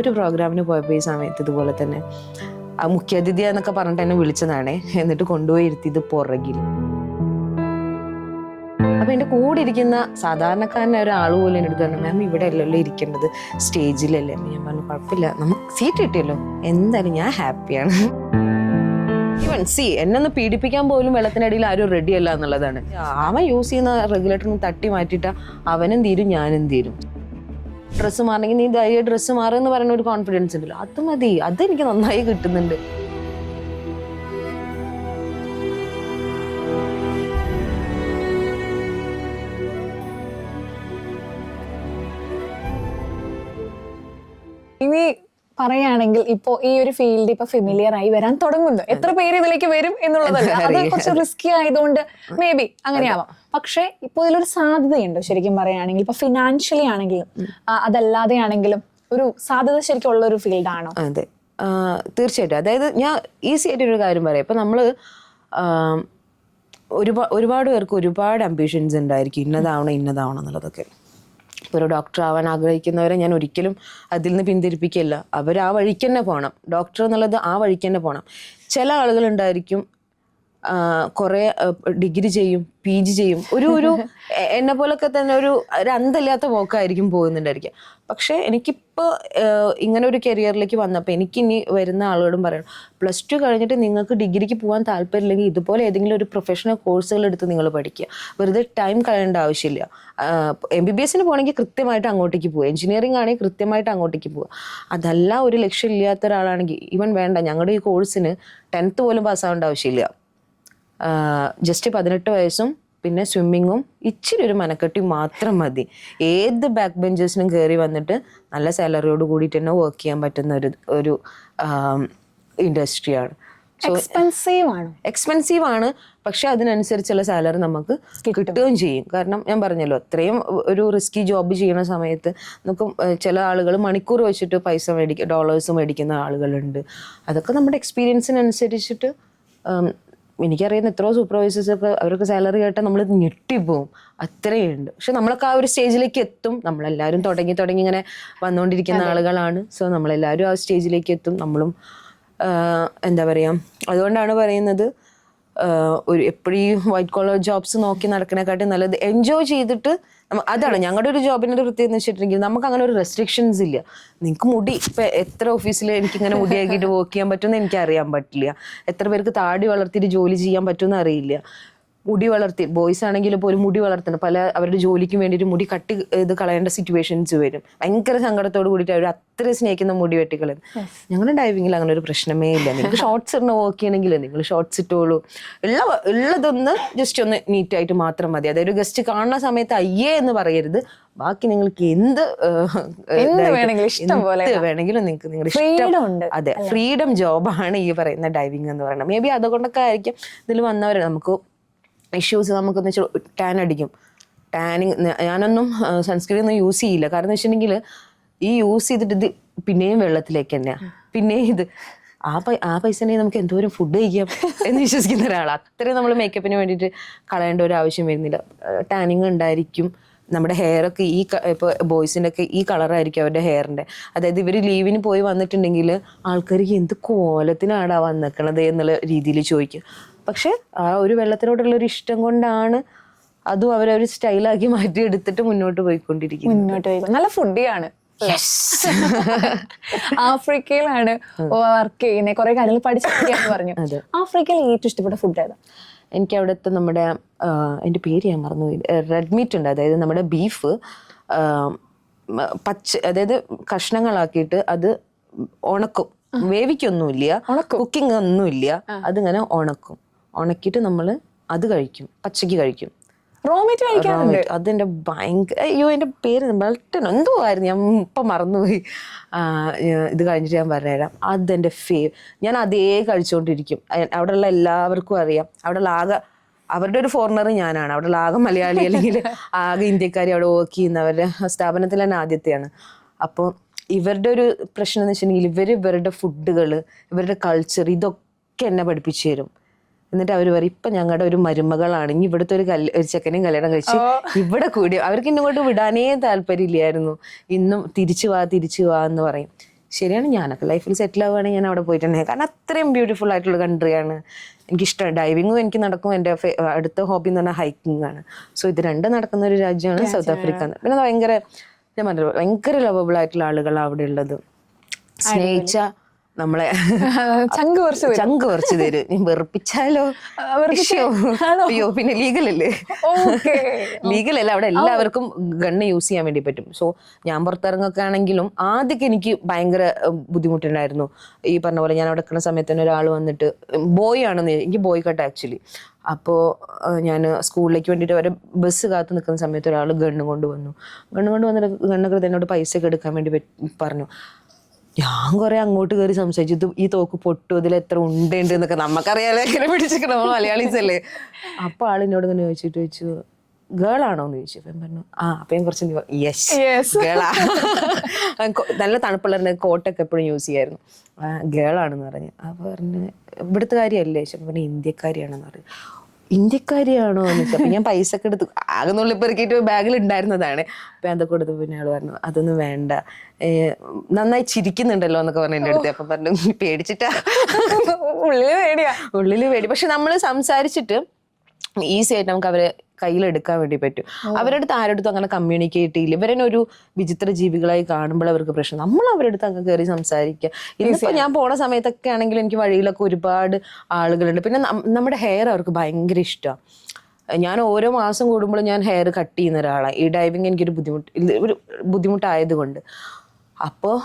ഒരു പ്രോഗ്രാമിന് പോയപ്പോൾ ഈ സമയത്ത് ഇതുപോലെ തന്നെ മുഖ്യാതിഥി എന്നൊക്കെ പറഞ്ഞിട്ട് എന്നെ വിളിച്ചതാണേ. എന്നിട്ട് കൊണ്ടുപോയി ഇരുത്തിയത് പുറകിൽ. അപ്പൊ എന്റെ കൂടെ ഇരിക്കുന്ന സാധാരണക്കാരനെ ഒരാൾ പോലും എൻ്റെ അടുത്ത് പറഞ്ഞു, മാം ഇവിടെ അല്ലല്ലോ ഇരിക്കേണ്ടത്, സ്റ്റേജിലല്ലേ. ഞാൻ പറഞ്ഞു കുഴപ്പമില്ല, നമുക്ക് സീറ്റ് കിട്ടിയല്ലോ, എന്തായാലും ഞാൻ ഹാപ്പിയാണ്. ഈവൻ എന്നെ ഒന്ന് പീഡിപ്പിക്കാൻ പോലും വെള്ളത്തിനടിയിൽ ആരും റെഡി അല്ല എന്നുള്ളതാണ്. അവൻ യൂസ് ചെയ്യുന്ന റെഗുലേറ്ററിന് തട്ടി മാറ്റിയിട്ട് അവനും തീരും ഞാനും തീരും. ഡ്രസ്സ് മാറണമെങ്കിൽ നീ ധൈര്യം ഡ്രസ്സ് മാറുമെന്ന് പറയുന്ന ഒരു കോൺഫിഡൻസ് ഉണ്ടല്ലോ, അത് മതി, അതെനിക്ക് നന്നായി കിട്ടുന്നുണ്ട്. ഇനി പറയുകയാണെങ്കിൽ ഇപ്പോ ഈ ഒരു ഫീൽഡ് ഇപ്പൊ ഫെമിലിയർ ആയി വരാൻ തുടങ്ങുന്നു. എത്ര പേര് ഇതിലേക്ക് വരും എന്നുള്ളതല്ല, അത് കുറച്ച് റിസ്കി ആയതുകൊണ്ട് മേ ബി അങ്ങനെയാവാം. പക്ഷെ ഇപ്പൊ ഇതിലൊരു സാധ്യതയുണ്ട് ശരിക്കും പറയുകയാണെങ്കിൽ. ഇപ്പൊ ഫിനാൻഷ്യലി ആണെങ്കിലും അതല്ലാതെ ആണെങ്കിലും ഒരു സാധ്യത ശരിക്കും ഉള്ള ഒരു ഫീൽഡാണോ? അതെ, തീർച്ചയായിട്ടും. അതായത് ഞാൻ ഈസി ആയിട്ടൊരു കാര്യം പറയാം. ഇപ്പൊ നമ്മള് ഒരുപാട് പേർക്ക് ഒരുപാട് അംബിഷൻസ് ഉണ്ടായിരിക്കും, ഇന്നതാവണം എന്നുള്ളതൊക്കെ. ഇപ്പോൾ ഒരു ഡോക്ടർ ആവാൻ ആഗ്രഹിക്കുന്നവരെ ഞാൻ ഒരിക്കലും അതിൽ നിന്ന് പിന്തിരിപ്പിക്കില്ല. അവർ ആ വഴിക്ക് തന്നെ പോകണം. ഡോക്ടർ എന്നുള്ളത് ആ വഴിക്ക് തന്നെ പോകണം. ചില ആളുകളുണ്ടായിരിക്കും കുറേ ഡിഗ്രി ചെയ്യും, PG ചെയ്യും, ഒരു എന്നെ പോലൊക്കെ തന്നെ ഒരു അന്തമില്ലാത്ത പോക്കായിരിക്കും പോകുന്നുണ്ടായിരിക്കും. പക്ഷെ എനിക്കിപ്പോൾ ഇങ്ങനെ ഒരു കരിയറിലേക്ക് വന്നപ്പോൾ എനിക്കിനി വരുന്ന ആളോടും പറയണം, +2 കഴിഞ്ഞിട്ട് നിങ്ങൾക്ക് ഡിഗ്രിക്ക് പോകാൻ താല്പര്യമില്ലെങ്കിൽ ഇതുപോലെ ഏതെങ്കിലും ഒരു പ്രൊഫഷണൽ കോഴ്സുകൾ എടുത്ത് നിങ്ങൾ പഠിക്കുക. വെറുതെ ടൈം കളയേണ്ട ആവശ്യമില്ല. MBBS പോകണമെങ്കിൽ കൃത്യമായിട്ട് അങ്ങോട്ടേക്ക് പോവുക, എഞ്ചിനീയറിംഗ് ആണെങ്കിൽ കൃത്യമായിട്ട് അങ്ങോട്ടേക്ക് പോവുക. അതല്ല ഒരു ലക്ഷ്യമില്ലാത്ത ഒരാളാണെങ്കിൽ ഈവൻ വേണ്ട, ഞങ്ങളുടെ ഈ കോഴ്സിന് 10th പോലും പാസ്സാവേണ്ട ആവശ്യമില്ല. ജസ്റ്റ് 18 വയസ്സും പിന്നെ സ്വിമ്മിങ്ങും ഇച്ചിരി ഒരു മനക്കെട്ടി മാത്രം മതി. ഏത് ബാക്ക് ബെഞ്ചേഴ്സിനും കയറി വന്നിട്ട് നല്ല സാലറിയോട് കൂടിയിട്ട് തന്നെ വർക്ക് ചെയ്യാൻ പറ്റുന്ന ഒരു ഇൻഡസ്ട്രിയാണ്. എക്സ്പെൻസീവ് ആണ്, പക്ഷെ അതിനനുസരിച്ചുള്ള സാലറി നമുക്ക് കിട്ടുകയും ചെയ്യും. കാരണം ഞാൻ പറഞ്ഞല്ലോ, അത്രയും ഒരു റിസ്കി ജോബ് ചെയ്യുന്ന സമയത്ത് നമുക്ക് ചില ആളുകൾ മണിക്കൂർ വെച്ചിട്ട് പൈസ ഡോളേഴ്സ് മേടിക്കുന്ന ആളുകളുണ്ട്. അതൊക്കെ നമ്മുടെ എക്സ്പീരിയൻസിനനുസരിച്ചിട്ട് എനിക്കറിയുന്ന എത്രയോ സൂപ്പർവൈസേഴ്സൊക്കെ അവർക്ക് സാലറി കേട്ടാൽ നമ്മൾ ഞെട്ടിപ്പോവും, അത്രയുണ്ട്. പക്ഷെ നമ്മളൊക്കെ ആ ഒരു സ്റ്റേജിലേക്ക് എത്തും. നമ്മളെല്ലാവരും തുടങ്ങി ഇങ്ങനെ വന്നുകൊണ്ടിരിക്കുന്ന ആളുകളാണ്. സോ നമ്മളെല്ലാവരും ആ സ്റ്റേജിലേക്ക് എത്തും. നമ്മളും എന്താ പറയുക, അതുകൊണ്ടാണ് പറയുന്നത് എപ്പോഴും ഈ വൈറ്റ് കോളർ ജോബ്സ് നോക്കി നടക്കണേക്കാട്ടി നല്ലത് എൻജോയ് ചെയ്തിട്ട് അതാണ് ഞങ്ങളുടെ ഒരു ജോബിൻ്റെ ഒരു പ്രത്യേകത എന്ന് വെച്ചിട്ടുണ്ടെങ്കിൽ നമുക്ക് അങ്ങനെ ഒരു റെസ്ട്രിക്ഷൻസ് ഇല്ല. നിങ്ങൾക്ക് മുടി ഇപ്പം എത്ര ഓഫീസിൽ എനിക്കിങ്ങനെ മുടിയാക്കിയിട്ട് വർക്ക് ചെയ്യാൻ പറ്റുമെന്ന് എനിക്ക് അറിയാൻ പറ്റില്ല. എത്ര പേർക്ക് താടി വളർത്തിയിട്ട് ജോലി ചെയ്യാൻ പറ്റുമെന്ന് അറിയില്ല. മുടി വളർത്തി ബോയ്സ് ആണെങ്കിലും ഇപ്പോൾ ഒരു മുടി വളർത്തണം, പല അവരുടെ ജോലിക്ക് വേണ്ടിയിട്ട് മുടി കട്ട് ഇത് കളയേണ്ട സിറ്റുവേഷൻസ് വരും. ഭയങ്കര സങ്കടത്തോട് കൂടിയിട്ട് അവർ അത്ര സ്നേഹിക്കുന്ന മുടി വെട്ടിക്കളയും. ഞങ്ങളുടെ ഡൈവിങ്ങിൽ അങ്ങനെ ഒരു പ്രശ്നമേ ഇല്ല. നിങ്ങൾക്ക് ഷോർട്ട്സ് ഇടുന്ന വർക്ക് ചെയ്യണമെങ്കിൽ നിങ്ങൾ ഷോർട്ട്സ് ഇട്ടോളൂ. ഉള്ളതൊന്ന് ജസ്റ്റ് ഒന്ന് നീറ്റായിട്ട് മാത്രം മതി. അതായത് ഗസ്റ്റ് കാണുന്ന സമയത്ത് അയ്യേ എന്ന് പറയരുത്. ബാക്കി നിങ്ങൾക്ക് എന്ത് വേണമെങ്കിലും നിങ്ങൾക്ക് നിങ്ങളുടെ ഇഷ്ടം. അതെ, ഫ്രീഡം ജോബാണ് ഈ പറയുന്ന ഡൈവിംഗ് എന്ന് പറയുന്നത്. മേ ബി അതുകൊണ്ടൊക്കെ ആയിരിക്കും ഇതിൽ വന്നവർ. നമുക്ക് ഇഷ്യൂസ് നമുക്കെന്ന് വെച്ചാൽ ടാൻ അടിക്കും. ടാനിങ് ഞാനൊന്നും സൺസ്ക്രീൻ ഒന്നും യൂസ് ചെയ്യില്ല. കാരണം എന്ന് വെച്ചിട്ടുണ്ടെങ്കിൽ ഈ യൂസ് ചെയ്തിട്ട് ഇത് പിന്നെയും വെള്ളത്തിലേക്ക് തന്നെയാണ്. പിന്നെയും ഇത് ആ പൈസ ഉണ്ടെങ്കിൽ നമുക്ക് എന്തോരം ഫുഡ് കഴിക്കാം എന്ന് വിശ്വസിക്കുന്ന ഒരാളാണ്. അത്രയും നമ്മൾ മേക്കപ്പിന് വേണ്ടിയിട്ട് കളയേണ്ട ഒരു ആവശ്യം വരുന്നില്ല. ടാനിങ് ഉണ്ടായിരിക്കും. നമ്മുടെ ഹെയറൊക്കെ ഇപ്പോൾ ബോയ്സിൻ്റെ ഒക്കെ ഈ കളറായിരിക്കും അവരുടെ ഹെയറിൻ്റെ. അതായത് ഇവർ ലീവിന് പോയി വന്നിട്ടുണ്ടെങ്കിൽ ആൾക്കാർക്ക് എന്ത് കോലത്തിനാടാ വന്നിക്കണത് എന്നുള്ള രീതിയിൽ ചോദിക്കും. പക്ഷെ ആ ഒരു വെള്ളത്തിനോടുള്ളൊരു ഇഷ്ടം കൊണ്ടാണ് അതും അവരൊരു സ്റ്റൈലാക്കി മാറ്റി എടുത്തിട്ട് മുന്നോട്ട് പോയിക്കൊണ്ടിരിക്കുന്നത്. നല്ല ഫുഡിയാണ്. ആഫ്രിക്കയിലാണ് വർക്ക് ചെയ്യുന്നത്, കുറെ കാര്യങ്ങൾ പഠിച്ചിരിക്കാന്ന് പറഞ്ഞു. ആഫ്രിക്കയിൽ ഏറ്റവും ഇഷ്ടപ്പെട്ട ഫുഡ് ഏതാ? എനിക്ക് അവിടുത്തെ നമ്മുടെ എൻ്റെ പേര് ഞാൻ മറന്നുപോയി, റെഡ് മീറ്റ് ഉണ്ട്. അതായത് നമ്മുടെ ബീഫ് അതായത് കഷ്ണങ്ങളാക്കിയിട്ട് അത് ഉണക്കും. വേവിക്കൊന്നുമില്ല, കുക്കിംഗ് ഒന്നുമില്ല. അതിങ്ങനെ ഉണക്കിയിട്ട് നമ്മൾ അത് കഴിക്കും, പച്ചയ്ക്ക് കഴിക്കും. അതെന്റെ ഭയങ്കര എന്റെ പേര് ബൾട്ടൻ എന്തോ ആയിരുന്നു, ഞാൻ ഇപ്പം മറന്നുപോയി. ഇത് കഴിഞ്ഞിട്ട് ഞാൻ പറഞ്ഞുതരാം. അതെന്റെ ഞാൻ അതേ കഴിച്ചുകൊണ്ടിരിക്കും. അവിടെയുള്ള എല്ലാവർക്കും അറിയാം. അവിടെയുള്ള അവരുടെ ഒരു ഫോറിനർ ഞാനാണ്. അവിടെയുള്ള ആകെ മലയാളി അല്ലെങ്കിൽ ആകെ ഇന്ത്യക്കാരി അവിടെ വർക്ക് ചെയ്യുന്നവരുടെ സ്ഥാപനത്തിൽ തന്നെ ആദ്യത്തെയാണ്. അപ്പോൾ ഇവരുടെ ഒരു പ്രശ്നം എന്ന് വെച്ചിട്ടുണ്ടെങ്കിൽ ഇവരുടെ ഫുഡുകൾ, ഇവരുടെ കൾച്ചർ, ഇതൊക്കെ എന്നെ പഠിപ്പിച്ചു തരും. എന്നിട്ട് അവർ പറയും ഇപ്പൊ ഞങ്ങളുടെ ഒരു മരുമകളാണ് ഇനി ഇവിടുത്തെ ഒരു ചെക്കനെയും കല്യാണം കഴിച്ച് ഇവിടെ കൂടി അവർക്ക് ഇങ്ങോട്ട് വിടാനേ താല്പര്യമില്ലായിരുന്നു. ഇന്നും തിരിച്ചു വാ എന്ന് പറയും. ശരിയാണ്, ഞാനൊക്കെ ലൈഫിൽ സെറ്റിൽ ആവുകയാണെങ്കിൽ ഞാൻ അവിടെ പോയിട്ടുണ്ടെങ്കിൽ, കാരണം അത്രയും ബ്യൂട്ടിഫുൾ ആയിട്ടുള്ള കൺട്രിയാണ്. എനിക്കിഷ്ടമാണ് ഡൈവിങ്ങും എനിക്ക് നടക്കും. എൻ്റെ അടുത്ത ഹോബി എന്ന് പറഞ്ഞാൽ ഹൈക്കിംഗ് ആണ്. സോ ഇത് രണ്ടും നടക്കുന്ന ഒരു രാജ്യമാണ് സൗത്ത് ആഫ്രിക്ക. പിന്നെ ഭയങ്കര ഞാൻ പറഞ്ഞത് ഭയങ്കര ലവബിൾ ആയിട്ടുള്ള ആളുകളാണ് അവിടെ ഉള്ളത്. സ്നേഹിച്ച നമ്മളെ ചങ്ക് കുറച്ച് തരും. ഞാൻ വെറുപ്പിച്ചാലോ അയ്യോ പിന്നെ ലീഗലല്ലേ, ലീഗലല്ല അവിടെ എല്ലാവർക്കും ഗണ്ണ് യൂസ് ചെയ്യാൻ വേണ്ടി പറ്റും. സോ ഞാൻ പുറത്തിറങ്ങൊക്കെ ആണെങ്കിലും ആദ്യമൊക്കെ എനിക്ക് ഭയങ്കര ബുദ്ധിമുട്ടുണ്ടായിരുന്നു. ഈ പറഞ്ഞ പോലെ ഞാൻ അവിടെ നിൽക്കുന്ന സമയത്ത് തന്നെ ഒരാൾ വന്നിട്ട് ബോയ് ആണെന്ന്, എനിക്ക് ബോയ് കട്ട് ആക്ച്വലി. അപ്പോൾ ഞാൻ സ്കൂളിലേക്ക് വേണ്ടിയിട്ട് വരെ ബസ് കാത്ത് നിൽക്കുന്ന സമയത്ത് ഒരാൾ ഗണ്ണ് കൊണ്ടുവന്നു. വന്നിട്ട് ഗണ്ണൊക്കെ എന്നോട് പൈസ ഒക്കെ എടുക്കാൻ വേണ്ടി പറഞ്ഞു. ഞാൻ കുറെ അങ്ങോട്ട് കയറി സംസാരിച്ചു, ഇത് ഈ തോക്ക് പൊട്ടു, ഇതിൽ എത്ര ഉണ്ട് എന്നൊക്കെ നമുക്കറിയാലോ, എങ്ങനെ പിടിച്ചിട്ട് നമ്മൾ മലയാളീസ് അല്ലേ. അപ്പൊ ആളിനോട് ഇങ്ങനെ ചോദിച്ചു ഗേൾ ആണോ എന്ന് ചോദിച്ചു. അപ്പം പറഞ്ഞു അപ്പൊ ഞാൻ കുറച്ച് യെസ് ഗേളാ. നല്ല തണുപ്പുള്ള കോട്ടൊക്കെ എപ്പോഴും യൂസ് ചെയ്യായിരുന്നു. ഗേളാണെന്ന് പറഞ്ഞു. അപ്പൊ പറഞ്ഞു ഇവിടുത്തെ കാര്യമല്ലേ? പറഞ്ഞു ഇന്ത്യക്കാരിയാണെന്ന് പറഞ്ഞു. ഇന്ത്യക്കാരിയാണോ എന്ന് വെച്ചാൽ ഞാൻ പൈസ ഒക്കെ എടുത്തു ആകെ നുള്ളിപ്പെറുക്കിയിട്ട് ബാഗിൽ ഉണ്ടായിരുന്നതാണ്. അപ്പൊ അതൊക്കെ കൊടുത്തു. പിന്നെ ആള് പറഞ്ഞു അതൊന്നും വേണ്ട, നന്നായി ചിരിക്കുന്നുണ്ടല്ലോ എന്നൊക്കെ പറഞ്ഞു എൻ്റെ അടുത്ത്. അപ്പൊ പറഞ്ഞു പേടിച്ചിട്ടാ, ഉള്ളില് പേടി. പക്ഷെ നമ്മള് സംസാരിച്ചിട്ട് ഈസി ആയിട്ട് നമുക്ക് അവരെ കയ്യിലെടുക്കാൻ വേണ്ടി പറ്റും. അവരുടെ അടുത്ത് ആരുടെ അങ്ങനെ കമ്മ്യൂണിക്കേറ്റ് ചെയ്യില്ല. ഇവരെന്നെ ഒരു വിചിത്ര ജീവികളായി കാണുമ്പോൾ അവർക്ക് പ്രശ്നം. നമ്മൾ അവരുടെ അടുത്ത് അങ്ങ് കയറി സംസാരിക്കുക. ഇന്നിപ്പോ ഞാൻ പോണ സമയത്തൊക്കെ ആണെങ്കിൽ എനിക്ക് വഴിയിലൊക്കെ ഒരുപാട് ആളുകളുണ്ട്. പിന്നെ നമ്മുടെ ഹെയർ അവർക്ക് ഭയങ്കര ഇഷ്ടമാണ്. ഞാൻ ഓരോ മാസം കൂടുമ്പോഴും ഞാൻ ഹെയർ കട്ട് ചെയ്യുന്ന ഒരാളാണ്. ഈ ഡൈവിങ് എനിക്കൊരു ബുദ്ധിമുട്ടായത് കൊണ്ട്. അപ്പോൾ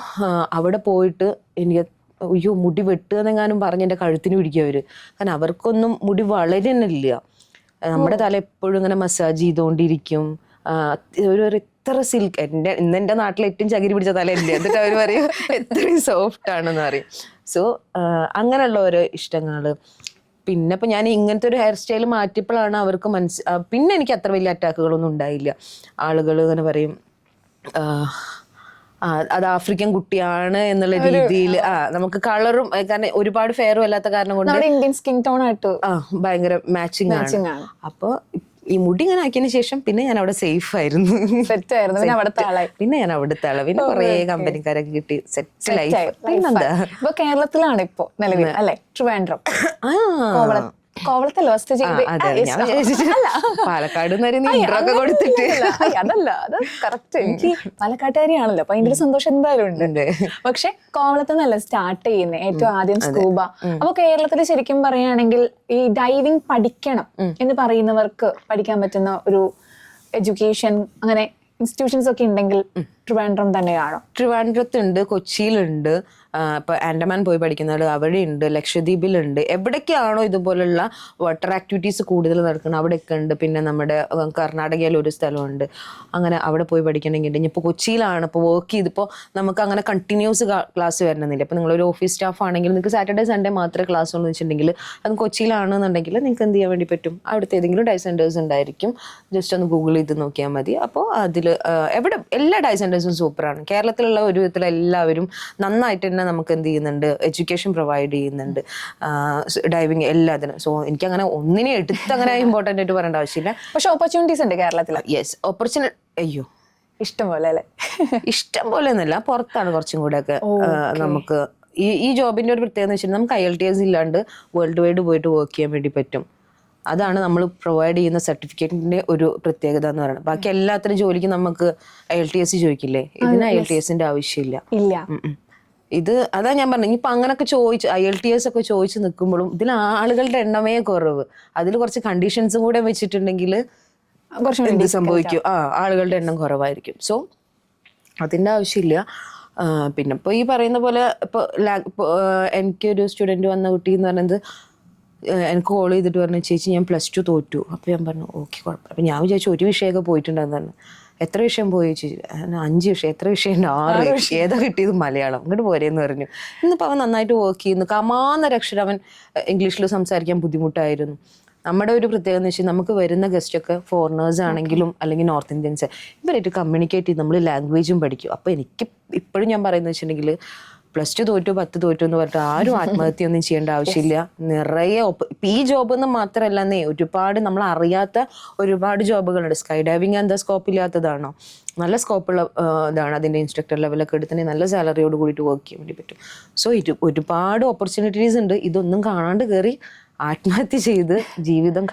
അവിടെ പോയിട്ട് എനിക്ക് അയ്യോ മുടി വെട്ടുകയെന്നെങ്ങാനും പറഞ്ഞ് എൻ്റെ കഴുത്തിന് പിടിക്കുക അവര്. കാരണം അവർക്കൊന്നും മുടി വളരുന്നില്ല. നമ്മുടെ തല എപ്പോഴും ഇങ്ങനെ മസാജ് ചെയ്തുകൊണ്ടിരിക്കും. ഒരു എത്ര സിൽക്ക്, എൻ്റെ നാട്ടിൽ ഏറ്റവും ചകിരി പിടിച്ച തല എൻ്റെ, എന്നിട്ട് അവർ പറയും എത്രയും സോഫ്റ്റ് ആണെന്ന് പറയും. സോ അങ്ങനെയുള്ള ഓരോ ഇഷ്ടങ്ങള്. പിന്നെ ഇപ്പം ഞാൻ ഇങ്ങനത്തെ ഒരു ഹെയർ സ്റ്റൈൽ മാറ്റിയപ്പോഴാണ് അവർക്ക് പിന്നെ എനിക്ക് അത്ര വലിയ അറ്റാക്കുകളൊന്നും ഉണ്ടായില്ല. ആളുകൾ ഇങ്ങനെ പറയും അത് ആഫ്രിക്കൻ കുട്ടിയാണ് എന്നുള്ള രീതിയിൽ. നമുക്ക് കാരണം ഒരുപാട് ഫെയറും അല്ലാത്ത കാരണം കൊണ്ട് ഇന്ത്യൻ സ്കിൻ ടോൺ ആയിട്ട് ഭയങ്കര മാച്ചിങ് ആണ്. അപ്പൊ ഈ മുടി ഇങ്ങനെ ആക്കിയതിനു ശേഷം പിന്നെ ഞാൻ അവിടെ സേഫ് ആയിരുന്നു. പിന്നെ ഞാൻ അവിടുത്തെ ആള്. പിന്നെ കുറെ കമ്പനിക്കാരൊക്കെ കിട്ടി, സെറ്റ് ലൈഫ്. പിന്നെന്താ ഇപ്പൊ കേരളത്തിലാണ് ഇപ്പൊ നിലവിൽ അല്ലെ? ട്രിവാൻഡ്രം, കോവളത്തല്ലോ പാലക്കാട് കൊടുത്തിട്ട്. അതല്ല, അത് കറക്റ്റ്. എനിക്ക് പാലക്കാട്ടുകാരിയാണല്ലോ, അപ്പൊ അതിന്റെ ഒരു സന്തോഷം എന്തായാലും ഉണ്ട്. പക്ഷെ കോവളത്ത് നിന്നല്ല സ്റ്റാർട്ട് ചെയ്യുന്നത് ഏറ്റവും ആദ്യം സ്കൂബ. അപ്പൊ കേരളത്തിൽ ശരിക്കും പറയുകയാണെങ്കിൽ ഈ ഡൈവിംഗ് പഠിക്കണം എന്ന് പറയുന്നവർക്ക് പഠിക്കാൻ പറ്റുന്ന ഒരു എഡ്യൂക്കേഷൻ അങ്ങനെ ഇൻസ്റ്റിറ്റ്യൂഷൻസ് ഒക്കെ ഉണ്ടെങ്കിൽ ട്രിവാൻഡ്രം തന്നെയാണോ? ട്രിവാൻഡ്രത്തുണ്ട്, കൊച്ചിയിലുണ്ട്, ഇപ്പൊ ആൻഡമാൻ പോയി പഠിക്കുന്നവർ അവിടെ ഉണ്ട്, ലക്ഷദ്വീപിലുണ്ട്. എവിടേക്കാണോ ഇതുപോലുള്ള വാട്ടർ ആക്ടിവിറ്റീസ് കൂടുതൽ നടക്കുന്നത് അവിടെയൊക്കെ ഉണ്ട്. പിന്നെ നമ്മുടെ കർണാടകയിൽ ഒരു സ്ഥലമുണ്ട്. അങ്ങനെ അവിടെ പോയി പഠിക്കണമെങ്കിൽ ഇനിയിപ്പോൾ കൊച്ചിയിലാണ് ഇപ്പോൾ വർക്ക് ചെയ്തിപ്പോൾ നമുക്ക് അങ്ങനെ കണ്ടിന്യൂസ് ക്ലാസ് വരണമെന്നില്ല. ഇപ്പോൾ നിങ്ങളൊരു ഓഫീസ് സ്റ്റാഫ് ആണെങ്കിൽ നിങ്ങൾക്ക് സാറ്റർഡേ സൺഡേ മാത്രമേ ക്ലാസ് ഉള്ളൂ വെച്ചിട്ടുണ്ടെങ്കിൽ അത് കൊച്ചിയിലാണെന്നുണ്ടെങ്കിൽ നിങ്ങൾക്ക് എന്ത് ചെയ്യാൻ വേണ്ടി പറ്റും, അവിടുത്തെ ഏതെങ്കിലും ഡൈ സെൻറ്റേഴ്സ് ഉണ്ടായിരിക്കും. ജസ്റ്റ് ഒന്ന് ഗൂഗിൾ ചെയ്ത് നോക്കിയാൽ മതി. അപ്പോൾ അതിൽ എവിടെ എല്ലാ ഡൈ സെൻറ്റേഴ്സും സൂപ്പറാണ്. കേരളത്തിലുള്ള ഒരു വിധത്തിൽ എല്ലാവരും നന്നായിട്ട് തന്നെ നമുക്ക് എന്ത് ചെയ്യുന്നുണ്ട്, എഡ്യൂക്കേഷൻ പ്രൊവൈഡ് ചെയ്യുന്നുണ്ട് ഡൈവിങ് എല്ലാത്തിനും. സോ എനിക്ക് അങ്ങനെ ഒന്നിനെ എടുത്ത് അങ്ങനെ ഇമ്പോർട്ടൻ്റ് ആയിട്ട് പറയേണ്ട ആവശ്യമില്ല. പക്ഷെ ഓപ്പർച്യൂണിറ്റീസ് ഉണ്ട് കേരളത്തിൽ. യെസ്, ഓപ്പർച്യൂണിറ്റി അയ്യോ ഇഷ്ടം പോലെ അല്ലേ? ഇഷ്ടം പോലെ ഒന്നുമില്ല, പുറത്താണ് കുറച്ചും കൂടെ ഒക്കെ നമുക്ക് ഈ ജോബിന്റെ ഒരു പ്രത്യേകത എന്ന് വെച്ചാൽ നമുക്ക് IELTS ഇല്ലാണ്ട് വേൾഡ് വൈഡ് പോയിട്ട് വർക്ക് ചെയ്യാൻ വേണ്ടി പറ്റും. അതാണ് നമ്മൾ പ്രൊവൈഡ് ചെയ്യുന്ന സർട്ടിഫിക്കറ്റിന്റെ ഒരു പ്രത്യേകത എന്ന് പറയുന്നത്. ബാക്കി എല്ലാത്തിനും ജോലിക്ക് നമുക്ക് IELTS ചോദിക്കില്ലേ, ഇതിന് IELTSന്റെ ആവശ്യമില്ല. ഇത് അതാ ഞാൻ പറഞ്ഞു. ഇനിയിപ്പോൾ അങ്ങനെയൊക്കെ ചോദിച്ച് IELTS ഒക്കെ ചോദിച്ച് നിൽക്കുമ്പോഴും ഇതിൽ ആളുകളുടെ എണ്ണമേ കുറവ്. അതിൽ കുറച്ച് കണ്ടീഷൻസും കൂടെ വെച്ചിട്ടുണ്ടെങ്കിൽ എന്ത് സംഭവിക്കും, ആളുകളുടെ എണ്ണം കുറവായിരിക്കും. സോ അതിൻ്റെ ആവശ്യമില്ല. പിന്നെ ഇപ്പോൾ ഈ പറയുന്ന പോലെ ഇപ്പോൾ എനിക്കൊരു സ്റ്റുഡൻറ്റ് വന്ന കുട്ടി എന്ന് പറയുന്നത് എനിക്ക് കോൾ ചെയ്തിട്ട് പറഞ്ഞു ചേച്ചി ഞാൻ +2 തോറ്റു. അപ്പോൾ ഞാൻ പറഞ്ഞു ഓക്കെ കുഴപ്പമില്ല. അപ്പോൾ ഞാൻ വിചാരിച്ചു ഒരു വിഷയമൊക്കെ പോയിട്ടുണ്ടെന്നാണ്. എത്ര വിഷയം പോയി ചേച്ചി? 5 വിഷയം. എത്ര വിഷയം? 6. ഏതാ കിട്ടിയത്? മലയാളം. ഇങ്ങോട്ട് പോരെന്ന് പറഞ്ഞു. ഇന്നിപ്പോൾ അവൻ നന്നായിട്ട് വർക്ക് ചെയ്യുന്നു. കമാന്നൊരക്ഷരം അവൻ ഇംഗ്ലീഷിൽ സംസാരിക്കാൻ ബുദ്ധിമുട്ടായിരുന്നു. നമ്മുടെ ഒരു പ്രത്യേകത എന്ന് വെച്ചാൽ നമുക്ക് വരുന്ന ഗസ്റ്റൊക്കെ ഫോറിനേഴ്സ് ആണെങ്കിലും അല്ലെങ്കിൽ നോർത്ത് ഇന്ത്യൻസ്, ഇവരായിട്ട് കമ്മ്യൂണിക്കേറ്റ് ചെയ്ത് നമ്മൾ ലാംഗ്വേജും പഠിക്കും. അപ്പോൾ എനിക്ക് ഇപ്പോഴും ഞാൻ പറയുന്നത് വെച്ചിട്ടുണ്ടെങ്കിൽ +2 തോറ്റു 10 തോറ്റു എന്ന് പറഞ്ഞിട്ട് ആരും ആത്മഹത്യ ഒന്നും ചെയ്യേണ്ട ആവശ്യമില്ല. നിറയെ ഈ ജോബ് എന്ന് മാത്രമല്ലെന്നേ, ഒരുപാട് നമ്മൾ അറിയാത്ത ഒരുപാട് ജോബുകളുണ്ട്. സ്കൈ ഡൈവിങ് എന്താ സ്കോപ്പ് ഇല്ലാത്തതാണോ? നല്ല സ്കോപ്പുള്ള ഇതാണ്. അതിൻ്റെ ഇൻസ്ട്രക്ടർ ലെവലൊക്കെ എടുത്തിട്ടുണ്ടെങ്കിൽ നല്ല സാലറിയോട് കൂടിയിട്ട് വർക്ക് ചെയ്യാൻ വേണ്ടി പറ്റും. സോ ഒരുപാട് ഓപ്പർച്യൂണിറ്റീസ് ഉണ്ട്. ഇതൊന്നും കാണാണ്ട് കയറി ആത്മഹത്യ ചെയ്ത് ജീവിതം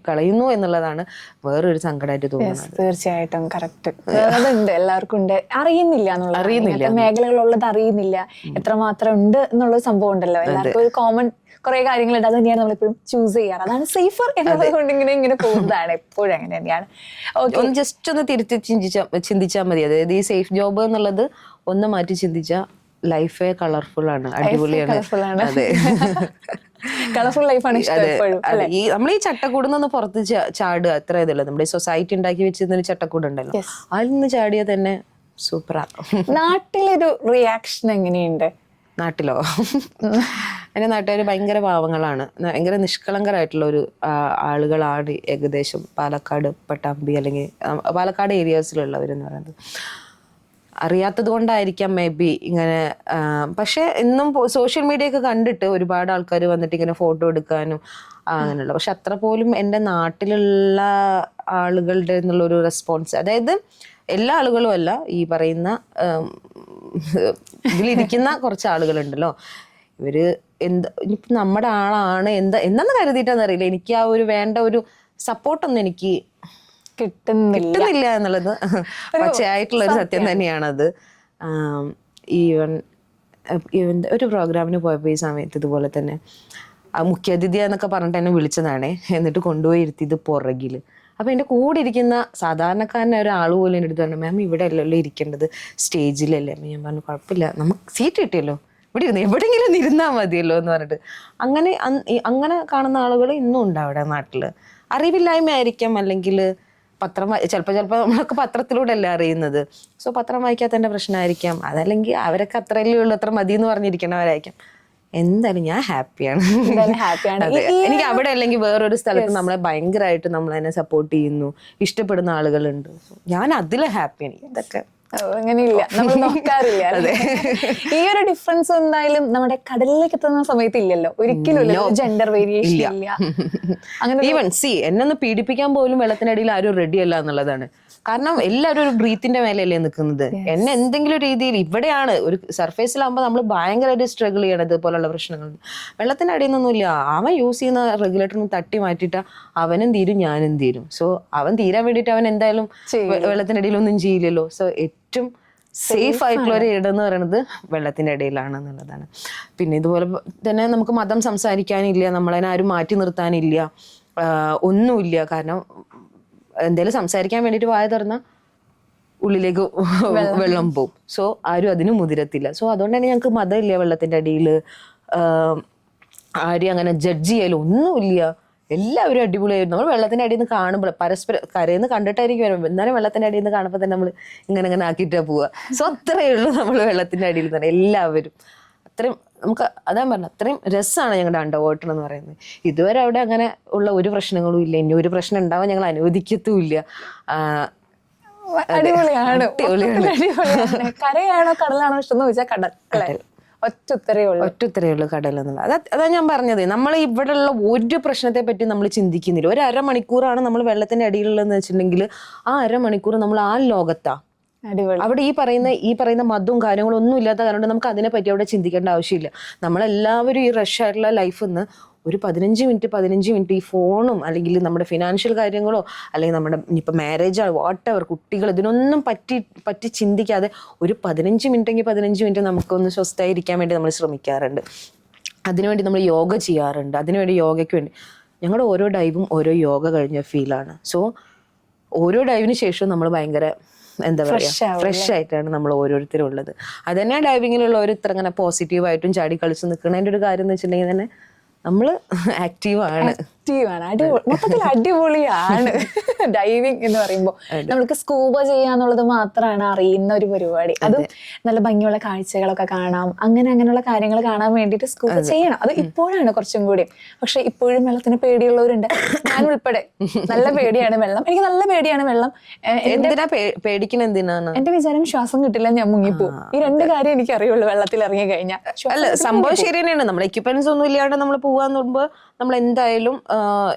കളയുന്നു എന്നുള്ളതാണ് വേറൊരു സങ്കടമായിട്ട് തോന്നുന്നത്. തീർച്ചയായിട്ടും കറക്റ്റ്. അതുണ്ട്, എല്ലാവർക്കും ഉണ്ട്, അറിയുന്നില്ല മേഖലകളുള്ളത് അറിയുന്നില്ല, എത്രമാത്രം ഉണ്ട് എന്നുള്ള സംഭവം ഉണ്ടല്ലോ. എല്ലാവർക്കും ഒരു കോമൺ കുറെ കാര്യങ്ങളുണ്ട്. അത് തന്നെയാണ് നമ്മളിപ്പോഴും ചൂസ് ചെയ്യാറ്. അതാണ് സേഫർ എന്നത് കൊണ്ട് ഇങ്ങനെ പോകുന്നതാണ്. എപ്പോഴും അങ്ങനെ തന്നെയാണ്. ഒന്ന് ജസ്റ്റ് ഒന്ന് തിരുത്തി ചിന്തിച്ചാൽ മതി. അതായത് ഈ സേഫ് ജോബ് എന്നുള്ളത് ഒന്ന് മാറ്റി ചിന്തിച്ചാൽ ലൈഫേ കളർഫുൾ ആണ്, അടിപൊളിയാണ്. അതെ, കളർഫുൾ ലൈഫാണ് ഈ നമ്മൾ ഈ ചട്ടക്കൂടുന്നൊന്ന് പുറത്ത് ചാടുക, അത്ര ഇതല്ലോ. നമ്മുടെ സൊസൈറ്റി ഉണ്ടാക്കി വെച്ചിരുന്നൊരു ചട്ടക്കൂടുണ്ടല്ലോ, അതിൽ നിന്ന് ചാടിയാൽ തന്നെ സൂപ്പറാ. നാട്ടിലൊരു റിയാക്ഷൻ എങ്ങനെയുണ്ട്? നാട്ടിലോ? എൻ്റെ നാട്ടുകാർ ഭയങ്കര പാവങ്ങളാണ്, ഭയങ്കര നിഷ്കളങ്കരായിട്ടുള്ള ഒരു ആളുകളാണ്. ഏകദേശം പാലക്കാട്, പട്ടാമ്പി അല്ലെങ്കിൽ പാലക്കാട് ഏരിയാസിലുള്ളവരെന്ന് പറയുന്നത്. അറിയാത്തത് കൊണ്ടായിരിക്കാം മേ ബി ഇങ്ങനെ. പക്ഷെ ഇന്നും സോഷ്യൽ മീഡിയ ഒക്കെ കണ്ടിട്ട് ഒരുപാട് ആൾക്കാർ വന്നിട്ട് ഇങ്ങനെ ഫോട്ടോ എടുക്കാനും അങ്ങനെയുള്ള. പക്ഷെ അത്ര പോലും എൻ്റെ നാട്ടിലുള്ള ആളുകളുടെ എന്നുള്ളൊരു റെസ്പോൺസ്, അതായത് എല്ലാ ആളുകളും അല്ല, ഈ പറയുന്ന ഇതിലിരിക്കുന്ന കുറച്ച് ആളുകളുണ്ടല്ലോ, ഇവര് ഇനിയിപ്പം നമ്മുടെ ആളാണ് എന്താന്ന് കരുതിയിട്ടാന്ന് അറിയില്ല, എനിക്ക് ആ ഒരു വേണ്ട ഒരു സപ്പോർട്ടൊന്നും എനിക്ക് കിട്ടുന്നില്ല എന്നുള്ളത് പച്ചയായിട്ടുള്ള ഒരു സത്യം തന്നെയാണത്. ഈവൻ ഒരു പ്രോഗ്രാമിന് പോയപ്പോൾ ഈ സമയത്ത് ഇതുപോലെ തന്നെ മുഖ്യാതിഥി എന്നൊക്കെ പറഞ്ഞിട്ട് എന്നെ വിളിച്ചതാണേ. എന്നിട്ട് കൊണ്ടുപോയി ഇരുത്തിയത് പുറകിൽ. അപ്പൊ എൻ്റെ കൂടെ ഇരിക്കുന്ന സാധാരണക്കാരനെ ഒരാൾ പോലും എൻ്റെ അടുത്ത് പറഞ്ഞു, മാം ഇവിടെ അല്ലല്ലോ ഇരിക്കേണ്ടത്, സ്റ്റേജിലല്ലേ. ഞാൻ പറഞ്ഞു കുഴപ്പമില്ല, നമുക്ക് സീറ്റ് കിട്ടിയല്ലോ, ഇവിടെ ഇരുന്ന് എവിടെയെങ്കിലും ഇരുന്നാൽ മതിയല്ലോ എന്ന് പറഞ്ഞിട്ട്. അങ്ങനെ കാണുന്ന ആളുകൾ ഇന്നും ഉണ്ട് അവിടെ നാട്ടിൽ. അറിവില്ലായ്മ ആയിരിക്കാം, അല്ലെങ്കിൽ പത്രം ചിലപ്പോൾ നമ്മളൊക്കെ പത്രത്തിലൂടെ അല്ലേ അറിയുന്നത്. സോ പത്രം വായിക്കാത്തതിൻ്റെ പ്രശ്നമായിരിക്കാം, അതല്ലെങ്കിൽ അവരൊക്കെ അത്രയല്ലേ ഉള്ളൂ, അത്ര മതി എന്ന് പറഞ്ഞിരിക്കണവരായിരിക്കാം. എന്തായാലും ഞാൻ ഹാപ്പിയാണ്. എനിക്ക് അവിടെ അല്ലെങ്കിൽ വേറൊരു സ്ഥലത്ത് നമ്മളെ ഭയങ്കരമായിട്ട് നമ്മളതിനെ സപ്പോർട്ട് ചെയ്യുന്നു, ഇഷ്ടപ്പെടുന്ന ആളുകളുണ്ട്. ഞാൻ അതിൽ ഹാപ്പിയാണ്. ഇതൊക്കെ അങ്ങനെയില്ല, നമ്മൾ നോക്കാറില്ല. ഈ ഒരു ഡിഫറൻസ് എന്തായാലും നമ്മുടെ കടലിലേക്ക് എത്തുന്ന സമയത്ത് ഇല്ലല്ലോ, ഒരിക്കലും ജെൻഡർ വേരിയേഷൻ ഇല്ല. അങ്ങനെ ഈവൻ എന്നൊന്ന് പീഡിപ്പിക്കാൻ പോലും വെള്ളത്തിനടിയിൽ ആരും റെഡി അല്ല എന്നുള്ളതാണ്. കാരണം എല്ലാവരും ഒരു ബ്രീത്തിന്റെ മേലെയല്ലേ നിൽക്കുന്നത്. എന്നെ എന്തെങ്കിലും രീതിയിൽ ഇവിടെയാണ് ഒരു സർഫേസിലാകുമ്പോൾ നമ്മൾ ഭയങ്കരമായിട്ട് സ്ട്രഗിൾ ചെയ്യണം ഇതുപോലുള്ള പ്രശ്നങ്ങൾ. വെള്ളത്തിന്റെ അടിയിൽ നിന്നൊന്നുമില്ല, അവൻ യൂസ് ചെയ്യുന്ന റെഗുലേറ്ററിന് തട്ടി മാറ്റിയിട്ട് അവനും തീരും ഞാനും തീരും. സോ അവൻ തീരാൻ വേണ്ടിയിട്ട് അവൻ എന്തായാലും വെള്ളത്തിന്റെ അടിയിലൊന്നും ചെയ്യില്ലല്ലോ. സോ ഏറ്റവും സേഫ് ആയിട്ടുള്ള ഒരു ഇടം പറയുന്നത് വെള്ളത്തിന്റെ ഇടയിലാണ് എന്നുള്ളതാണ്. പിന്നെ ഇതുപോലെ തന്നെ നമുക്ക് മതം സംസാരിക്കാനില്ല, നമ്മളതിനെ ആരും മാറ്റി നിർത്താനില്ല, ഒന്നുമില്ല. കാരണം എന്തേലും സംസാരിക്കാൻ വേണ്ടിയിട്ട് വായ തുറന്ന ഉള്ളിലേക്ക് വെള്ളം പോവും. സോ ആരും അതിന് മുതിരത്തില്ല. സോ അതുകൊണ്ട് തന്നെ ഞങ്ങൾക്ക് മതമില്ല വെള്ളത്തിന്റെ അടിയിൽ, ആരും അങ്ങനെ ജഡ്ജ് ചെയ്യലോ ഒന്നുമില്ല. എല്ലാവരും അടിപൊളിയായിരുന്നു. നമ്മൾ വെള്ളത്തിന്റെ അടിയിൽ നിന്ന് കാണുമ്പോൾ പരസ്പരം കരയെന്ന് കണ്ടിട്ടായിരിക്കും വരും, എന്നാലും വെള്ളത്തിന്റെ അടിയിൽ നിന്ന് കാണുമ്പോൾ തന്നെ നമ്മൾ ഇങ്ങനെ ആക്കിയിട്ടാ പോവുക. സോ അത്രയേ ഉള്ളൂ നമ്മൾ വെള്ളത്തിന്റെ അടിയിൽ തന്നെ എല്ലാവരും. അത്രയും നമുക്ക് അതാ പറഞ്ഞത്, അത്രയും രസമാണ് ഞങ്ങളുടെ അണ്ടർ വാട്ടർ എന്ന് പറയുന്നത്. ഇതുവരെ അവിടെ അങ്ങനെ ഉള്ള ഒരു പ്രശ്നങ്ങളും ഇല്ല, ഇനി ഒരു പ്രശ്നം ഉണ്ടാവാൻ ഞങ്ങൾ അനുവദിക്കത്തുമില്ല. അടിപൊളിയാണ്. കരയാണോ കടലാണോ ഇഷ്ടം എന്ന് ചോദിച്ചാൽ കടൽ. ഒറ്റുത്തരേ ഉള്ളൂ കടൽ എന്നുള്ളത്. അതാ ഞാൻ പറഞ്ഞത്, നമ്മൾ ഇവിടെ ഉള്ള ഒരു പ്രശ്നത്തെ പറ്റി നമ്മൾ ചിന്തിക്കുന്നില്ല. ഒരു അരമണിക്കൂറാണ് നമ്മൾ വെള്ളത്തിന്റെ അടിയിലുള്ളതെന്ന് വെച്ചിട്ടുണ്ടെങ്കിൽ ആ അരമണിക്കൂർ നമ്മൾ ആ ലോകത്താ. അവിടെ ഈ പറയുന്ന മതവും കാര്യങ്ങളും ഒന്നും ഇല്ലാത്ത കാരണം നമുക്ക് അതിനെ പറ്റി അവിടെ ചിന്തിക്കേണ്ട ആവശ്യമില്ല. നമ്മളെല്ലാവരും ഈ റഷ് ആയിട്ടുള്ള ലൈഫിൽ നിന്ന് ഒരു 15 മിനിറ്റ് ഈ ഫോണും അല്ലെങ്കിൽ നമ്മുടെ ഫിനാൻഷ്യൽ കാര്യങ്ങളോ അല്ലെങ്കിൽ നമ്മുടെ ഇനിയിപ്പോൾ മാരേജോ വാട്ടെവർ കുട്ടികൾ ഇതിനൊന്നും പറ്റി ചിന്തിക്കാതെ ഒരു 15 മിനിറ്റ് നമുക്കൊന്ന് സ്വസ്ഥമായിരിക്കാൻ വേണ്ടി നമ്മൾ ശ്രമിക്കാറുണ്ട്. അതിനുവേണ്ടി നമ്മൾ യോഗ ചെയ്യാറുണ്ട്. അതിനുവേണ്ടി യോഗയ്ക്ക് വേണ്ടി ഞങ്ങളുടെ ഓരോ ഡൈവും ഓരോ യോഗ കഴിഞ്ഞ ഫീലാണ്. സോ ഓരോ ഡൈവിന് ശേഷവും നമ്മൾ ഭയങ്കര എന്താ പറയുക ഫ്രഷ് ആയിട്ടാണ് നമ്മൾ ഓരോരുത്തരും ഉള്ളത്. അത് തന്നെ ഡൈവിങ്ങിലുള്ളവർ ഇത്ര അങ്ങനെ പോസിറ്റീവായിട്ടും ചാടി കളിച്ച് നിൽക്കുന്നതിൻ്റെ ഒരു കാര്യം എന്ന് വെച്ചിട്ടുണ്ടെങ്കിൽ തന്നെ നമ്മൾ ആക്റ്റീവാണ്. മൊത്തത്തിൽ അടിപൊളിയാണ്. ഡൈവിംഗ് എന്ന് പറയുമ്പോൾ നമ്മൾക്ക് സ്കൂബ ചെയ്യാന്നുള്ളത് മാത്രമാണ് അറിയുന്ന ഒരു പരിപാടി. അതും നല്ല ഭംഗിയുള്ള കാഴ്ചകളൊക്കെ കാണാം, അങ്ങനെയുള്ള കാര്യങ്ങൾ കാണാൻ വേണ്ടിയിട്ട് സ്കൂബ ചെയ്യണം. അത് ഇപ്പോഴാണ് കുറച്ചും കൂടി. പക്ഷെ ഇപ്പോഴും വെള്ളത്തിന് പേടിയുള്ളവരുണ്ട്, ഞാൻ ഉൾപ്പെടെ. നല്ല പേടിയാണ് വെള്ളം, എനിക്ക് നല്ല പേടിയാണ് വെള്ളം. പേടിക്കുന്ന എന്തിനാണ്? എന്റെ വിചാരം ശ്വാസം കിട്ടില്ല, ഞാൻ മുങ്ങിപ്പോവും. ഈ രണ്ട് കാര്യം എനിക്ക് അറിയുള്ളൂ വെള്ളത്തിൽ ഇറങ്ങി കഴിഞ്ഞാൽ. അല്ല, സംഭവം ശരി തന്നെയാണ്. നമ്മൾ എക്യുപ്മെന്റ്സ് ഒന്നും ഇല്ലാണ്ട് നമ്മൾ പോവാന്ന് പറയുമ്പോൾ നമ്മൾ എന്തായാലും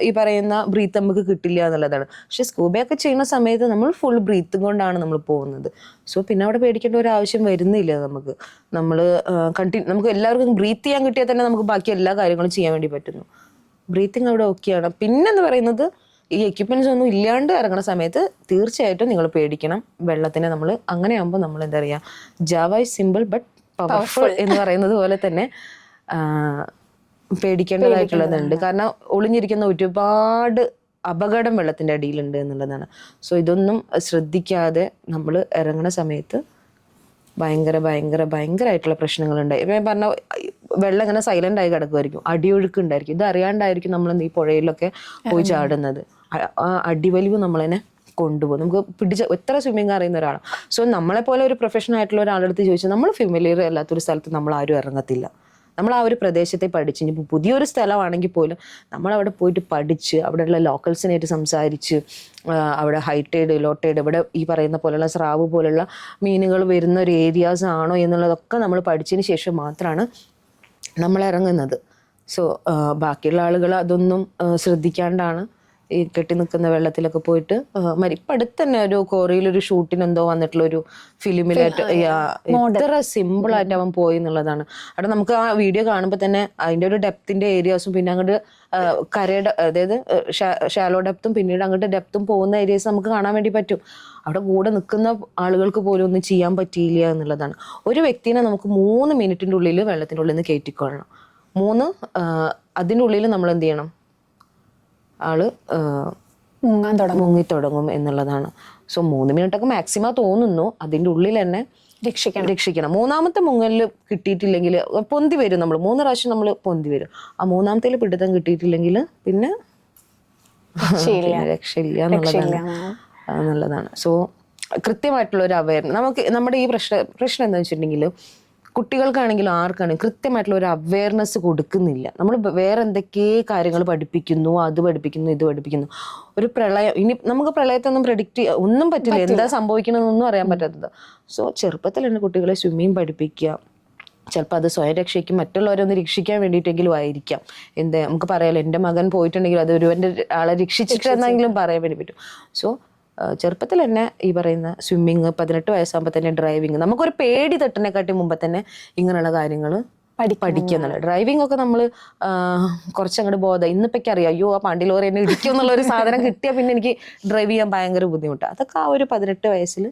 ഈ പറയുന്ന ബ്രീത്ത് നമുക്ക് കിട്ടില്ല എന്നുള്ളതാണ്. പക്ഷെ സ്കൂബയൊക്കെ ചെയ്യുന്ന സമയത്ത് നമ്മൾ ഫുൾ ബ്രീത്തും കൊണ്ടാണ് നമ്മൾ പോകുന്നത്. സോ പിന്നെ അവിടെ പേടിക്കേണ്ട ഒരു ആവശ്യം വരുന്നില്ല നമുക്ക്. നമുക്ക് എല്ലാവർക്കും ബ്രീത്ത് ചെയ്യാൻ കിട്ടിയാൽ തന്നെ നമുക്ക് ബാക്കി എല്ലാ കാര്യങ്ങളും ചെയ്യാൻ വേണ്ടി പറ്റുന്നു. ബ്രീത്തിങ് അവിടെ ഓക്കെയാണ്. പിന്നെന്ന് പറയുന്നത് ഈ എക്യുപ്മെന്റ്സ് ഒന്നും ഇല്ലാണ്ട് ഇറങ്ങുന്ന സമയത്ത് തീർച്ചയായിട്ടും നിങ്ങൾ പേടിക്കണം വെള്ളത്തിനെ. നമ്മൾ അങ്ങനെയാകുമ്പോൾ നമ്മൾ എന്താ പറയുക, Java is simple but powerful എന്ന് പറയുന്നത് പോലെ തന്നെ പേടിക്കേണ്ടതായിട്ടുള്ളതുണ്ട്. കാരണം ഒളിഞ്ഞിരിക്കുന്ന ഒരുപാട് അപകടം വെള്ളത്തിന്റെ അടിയിലുണ്ട് എന്നുള്ളതാണ്. സോ ഇതൊന്നും ശ്രദ്ധിക്കാതെ നമ്മൾ ഇറങ്ങുന്ന സമയത്ത് ഭയങ്കരമായിട്ടുള്ള പ്രശ്നങ്ങളുണ്ടായി. ഇപ്പം ഞാൻ പറഞ്ഞ വെള്ളം ഇങ്ങനെ സൈലന്റ് ആയി കിടക്കുമായിരിക്കും, അടിയൊഴുക്ക് ഉണ്ടായിരിക്കും. ഇത് അറിയാണ്ടായിരിക്കും നമ്മൾ ഈ പുഴയിലൊക്കെ പോയി ചാടുന്നത്. ആ അടിവലിവ് നമ്മളതിനെ കൊണ്ടുപോകും. നമുക്ക് എത്ര സ്വിമ്മിങ് അറിയുന്ന ഒരാളാണ്. സോ നമ്മളെപ്പോലെ ഒരു പ്രൊഫഷണൽ ആയിട്ടുള്ള ഒരാളുടെ അടുത്ത് ചോദിച്ചാൽ നമ്മൾ ഫെമിലിയർ അല്ലാത്തൊരു സ്ഥലത്ത് നമ്മൾ ആരും ഇറങ്ങത്തില്ല. നമ്മൾ ആ ഒരു പ്രദേശത്തെ പഠിച്ച്, ഇനിയിപ്പോൾ പുതിയൊരു സ്ഥലമാണെങ്കിൽ പോലും നമ്മൾ അവിടെ പോയിട്ട് പഠിച്ച് അവിടെയുള്ള ലോക്കൽസിനായിട്ട് സംസാരിച്ച് അവിടെ ഹൈറ്റൈഡ് ലോട്ടൈഡ് ഇവിടെ ഈ പറയുന്ന പോലെയുള്ള സ്രാവ് പോലുള്ള മീനുകൾ വരുന്ന ഒരു ഏരിയാസ് ആണോ എന്നുള്ളതൊക്കെ നമ്മൾ പഠിച്ചതിന് ശേഷം മാത്രമാണ് നമ്മൾ ഇറങ്ങുന്നത്. സോ ബാക്കിയുള്ള ആളുകൾ അതൊന്നും ശ്രദ്ധിക്കാണ്ടാണ് ഈ കെട്ടി നിൽക്കുന്ന വെള്ളത്തിലൊക്കെ പോയിട്ട് ഇപ്പം അടുത്ത് തന്നെ ഒരു കോറിയിലൊരു ഷൂട്ടിന് എന്തോ വന്നിട്ടുള്ള ഒരു ഫിലിമിലായിട്ട് ഇത്ര സിമ്പിളായിട്ട് അവൻ പോയി എന്നുള്ളതാണ്. അവിടെ നമുക്ക് ആ വീഡിയോ കാണുമ്പോൾ തന്നെ അതിൻ്റെ ഒരു ഡെപ്തിൻ്റെ ഏരിയാസും പിന്നെ അങ്ങോട്ട് കരയുടെ അതായത് ഷാലോ ഡെപ്തും പിന്നീട് അങ്ങോട്ട് ഡെപ്തും പോകുന്ന ഏരിയാസ് നമുക്ക് കാണാൻ വേണ്ടി പറ്റും. അവിടെ കൂടെ നിൽക്കുന്ന ആളുകൾക്ക് പോലും ഒന്നും ചെയ്യാൻ പറ്റിയില്ല എന്നുള്ളതാണ്. ഒരു വ്യക്തിനെ നമുക്ക് 3 മിനിറ്റിൻ്റെ ഉള്ളിൽ വെള്ളത്തിൻ്റെ ഉള്ളിൽ നിന്ന് കയറ്റിക്കൊള്ളണം. അതിൻ്റെ ഉള്ളിൽ നമ്മൾ എന്ത് ചെയ്യണം, ആള് മുങ്ങി തുടങ്ങും എന്നുള്ളതാണ്. സോ 3 മിനിറ്റൊക്കെ മാക്സിമം തോന്നുന്നു. അതിൻ്റെ ഉള്ളിൽ തന്നെ രക്ഷിക്കണം. 3ാമത്തെ മുങ്ങലിൽ കിട്ടിയിട്ടില്ലെങ്കിൽ പൊന്തി വരും. നമ്മൾ 3 പ്രാവശ്യം നമ്മൾ പൊന്തി വരും. ആ 3ാമത്തേൽ പിടുത്തം കിട്ടിയിട്ടില്ലെങ്കിൽ പിന്നെ രക്ഷയില്ല എന്നുള്ളതാണ്. സോ കൃത്യമായിട്ടുള്ള ഒരു അവയർനെസ് നമുക്ക് നമ്മുടെ ഈ പ്രശ്നം എന്താ വെച്ചിട്ടുണ്ടെങ്കിൽ കുട്ടികൾക്കാണെങ്കിലും ആർക്കാണെങ്കിലും കൃത്യമായിട്ടുള്ള ഒരു അവയർനെസ് കൊടുക്കുന്നില്ല. നമ്മൾ വേറെ എന്തൊക്കെ കാര്യങ്ങൾ പഠിപ്പിക്കുന്നു, അത് പഠിപ്പിക്കുന്നു, ഇത് പഠിപ്പിക്കുന്നു. ഒരു പ്രളയം, ഇനി നമുക്ക് പ്രളയത്തൊന്നും പ്രെഡിക്റ്റ് ഒന്നും പറ്റില്ല, എന്താ സംഭവിക്കണമെന്നൊന്നും അറിയാൻ പറ്റാത്തത്. സോ ചെറുപ്പത്തിൽ തന്നെ കുട്ടികളെ സ്വിമ്മിങ് പഠിപ്പിക്കുക. ചിലപ്പോൾ അത് സ്വയം രക്ഷയ്ക്കും മറ്റുള്ളവരെ ഒന്ന് രക്ഷിക്കാൻ വേണ്ടിയിട്ടെങ്കിലും ആയിരിക്കാം. നമുക്ക് പറയാലോ, എൻ്റെ മകൻ പോയിട്ടുണ്ടെങ്കിൽ അത് ഒരുവൻ്റെ ആളെ രക്ഷിച്ചിട്ടെന്നെങ്കിലും പറയാൻ വേണ്ടി പറ്റും. സോ ചെറുപ്പത്തിൽ തന്നെ ഈ പറയുന്ന സ്വിമ്മിങ്, 18 വയസ്സാകുമ്പോൾ തന്നെ ഡ്രൈവിങ്, നമുക്കൊരു പേടി തട്ടുന്നതിനെക്കാട്ടി മുമ്പ് തന്നെ ഇങ്ങനെയുള്ള കാര്യങ്ങൾ പഠിക്കുന്നുള്ളത്. ഡ്രൈവിംഗ് ഒക്കെ നമ്മൾ കുറച്ചങ്ങോട്ട് ബോധം ഇന്നിപ്പൊക്കെ അറിയാം, അയ്യോ ആ പാണ്ടി ലോറി എന്നെ ഇടിക്കും എന്നുള്ളൊരു സാധനം കിട്ടിയാൽ പിന്നെ എനിക്ക് ഡ്രൈവ് ചെയ്യാൻ ഭയങ്കര ബുദ്ധിമുട്ടാണ്. അതൊക്കെ ആ ഒരു 18 വയസ്സിൽ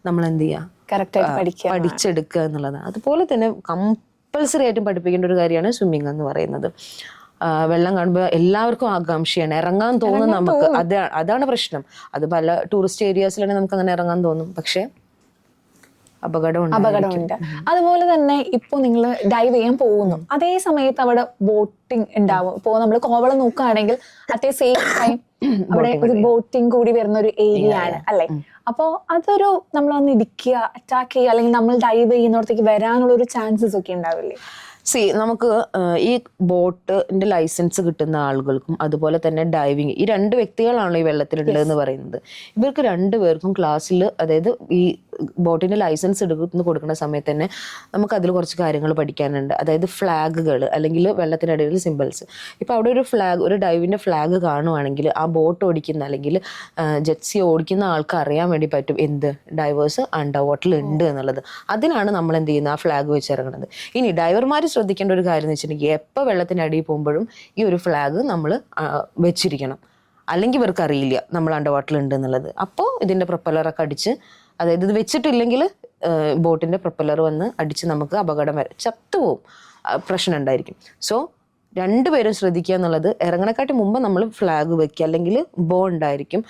നമ്മൾ എന്ത് ചെയ്യുക, പഠിച്ചെടുക്കുക എന്നുള്ളതാണ്. അതുപോലെ തന്നെ കമ്പൽസറി ആയിട്ടും പഠിപ്പിക്കേണ്ട ഒരു കാര്യമാണ് സ്വിമ്മിങ് എന്ന് പറയുന്നത്. വെള്ളം കാണുമ്പോൾ എല്ലാവർക്കും ആകാംക്ഷയാണ്, ഇറങ്ങാൻ തോന്നും നമുക്ക്. അതാണ് പ്രശ്നം. അത് പല ടൂറിസ്റ്റ് ഏരിയാസിലാണെങ്കിൽ നമുക്ക് അങ്ങനെ ഇറങ്ങാൻ തോന്നും, പക്ഷെ അപകടമുണ്ട്. അതുപോലെ തന്നെ ഇപ്പൊ നിങ്ങൾ ഡൈവ് ചെയ്യാൻ പോകുന്നു, അതേ സമയത്ത് അവിടെ ബോട്ടിംഗ് ഉണ്ടാവും. ഇപ്പോ നമ്മൾ കോവളം നോക്കുകയാണെങ്കിൽ അറ്റ് സെയിം ടൈം അവിടെ ഒരു ബോട്ടിംഗ് കൂടി വരുന്ന ഒരു ഏരിയ ആണ് അല്ലെ. അപ്പോ അതൊരു നമ്മളൊന്ന് ഇടിക്കുക, അറ്റാക്ക് ചെയ്യുക, അല്ലെങ്കിൽ നമ്മൾ ഡൈവ് ചെയ്യുന്നിടത്തേക്ക് വരാനുള്ള ഒരു ചാൻസസ് ഒക്കെ ഉണ്ടാവില്ലേ? നമുക്ക് ഈ ബോട്ടിന്റെ ലൈസൻസ് കിട്ടുന്ന ആളുകൾക്കും അതുപോലെ തന്നെ ഡൈവിങ്, ഈ 2 വ്യക്തികളാണല്ലോ ഈ വെള്ളത്തിലുള്ളത് എന്ന് പറയുന്നത്. ഇവർക്ക് 2 പേർക്കും ക്ലാസ്സിൽ, അതായത് ഈ ബോട്ടിന്റെ ലൈസൻസ് കൊടുക്കുന്ന സമയത്ത് തന്നെ നമുക്ക് അതിൽ കുറച്ച് കാര്യങ്ങൾ പഠിക്കാനുണ്ട്. അതായത് ഫ്ലാഗുകൾ അല്ലെങ്കിൽ വെള്ളത്തിനടിയിൽ സിമ്പിൾസ്. ഇപ്പൊ അവിടെ ഒരു ഫ്ലാഗ്, ഒരു ഡൈവിന്റെ ഫ്ലാഗ് കാണുവാണെങ്കിൽ ആ ബോട്ട് ഓടിക്കുന്ന അല്ലെങ്കിൽ ജെറ്റ്സി ഓടിക്കുന്ന ആൾക്ക് അറിയാൻ വേണ്ടി പറ്റും എന്ത് ഡൈവേഴ്സ് അണ്ടർ വാട്ടറിൽ ഉണ്ട് എന്നുള്ളത്. അതിനാണ് നമ്മൾ എന്ത് ചെയ്യുന്നത്, ആ ഫ്ലാഗ് വെച്ച് ഇറങ്ങുന്നത്. ഇനി ഡൈവർമാർ ശ്രദ്ധിക്കേണ്ട ഒരു കാര്യം എന്ന് വെച്ചിട്ടുണ്ടെങ്കിൽ എപ്പോൾ വെള്ളത്തിനടിയിൽ പോകുമ്പോഴും ഈ ഒരു ഫ്ലാഗ് നമ്മൾ വെച്ചിരിക്കണം. അല്ലെങ്കിൽ ഇവർക്ക് അറിയില്ല നമ്മൾ അണ്ടർ വാട്ടറിൽ ഉണ്ട് എന്നുള്ളത്. അപ്പോൾ ഇതിന്റെ പ്രൊപ്പലറൊക്കെ അടിച്ച്, അതായത് ഇത് വെച്ചിട്ടില്ലെങ്കിൽ ബോട്ടിന്റെ പ്രൊപ്പലർ വന്ന് അടിച്ച് നമുക്ക് അപകടം വരെ ചത്തുപോകും, പ്രശ്നം ഉണ്ടായിരിക്കും. സോ 2 പേരും ശ്രദ്ധിക്കുക എന്നുള്ളത്, ഇറങ്ങണക്കാട്ടി മുമ്പ് നമ്മൾ ഫ്ലാഗ് വെക്കുക, അല്ലെങ്കിൽ ബോ ഉണ്ടായിരിക്കും.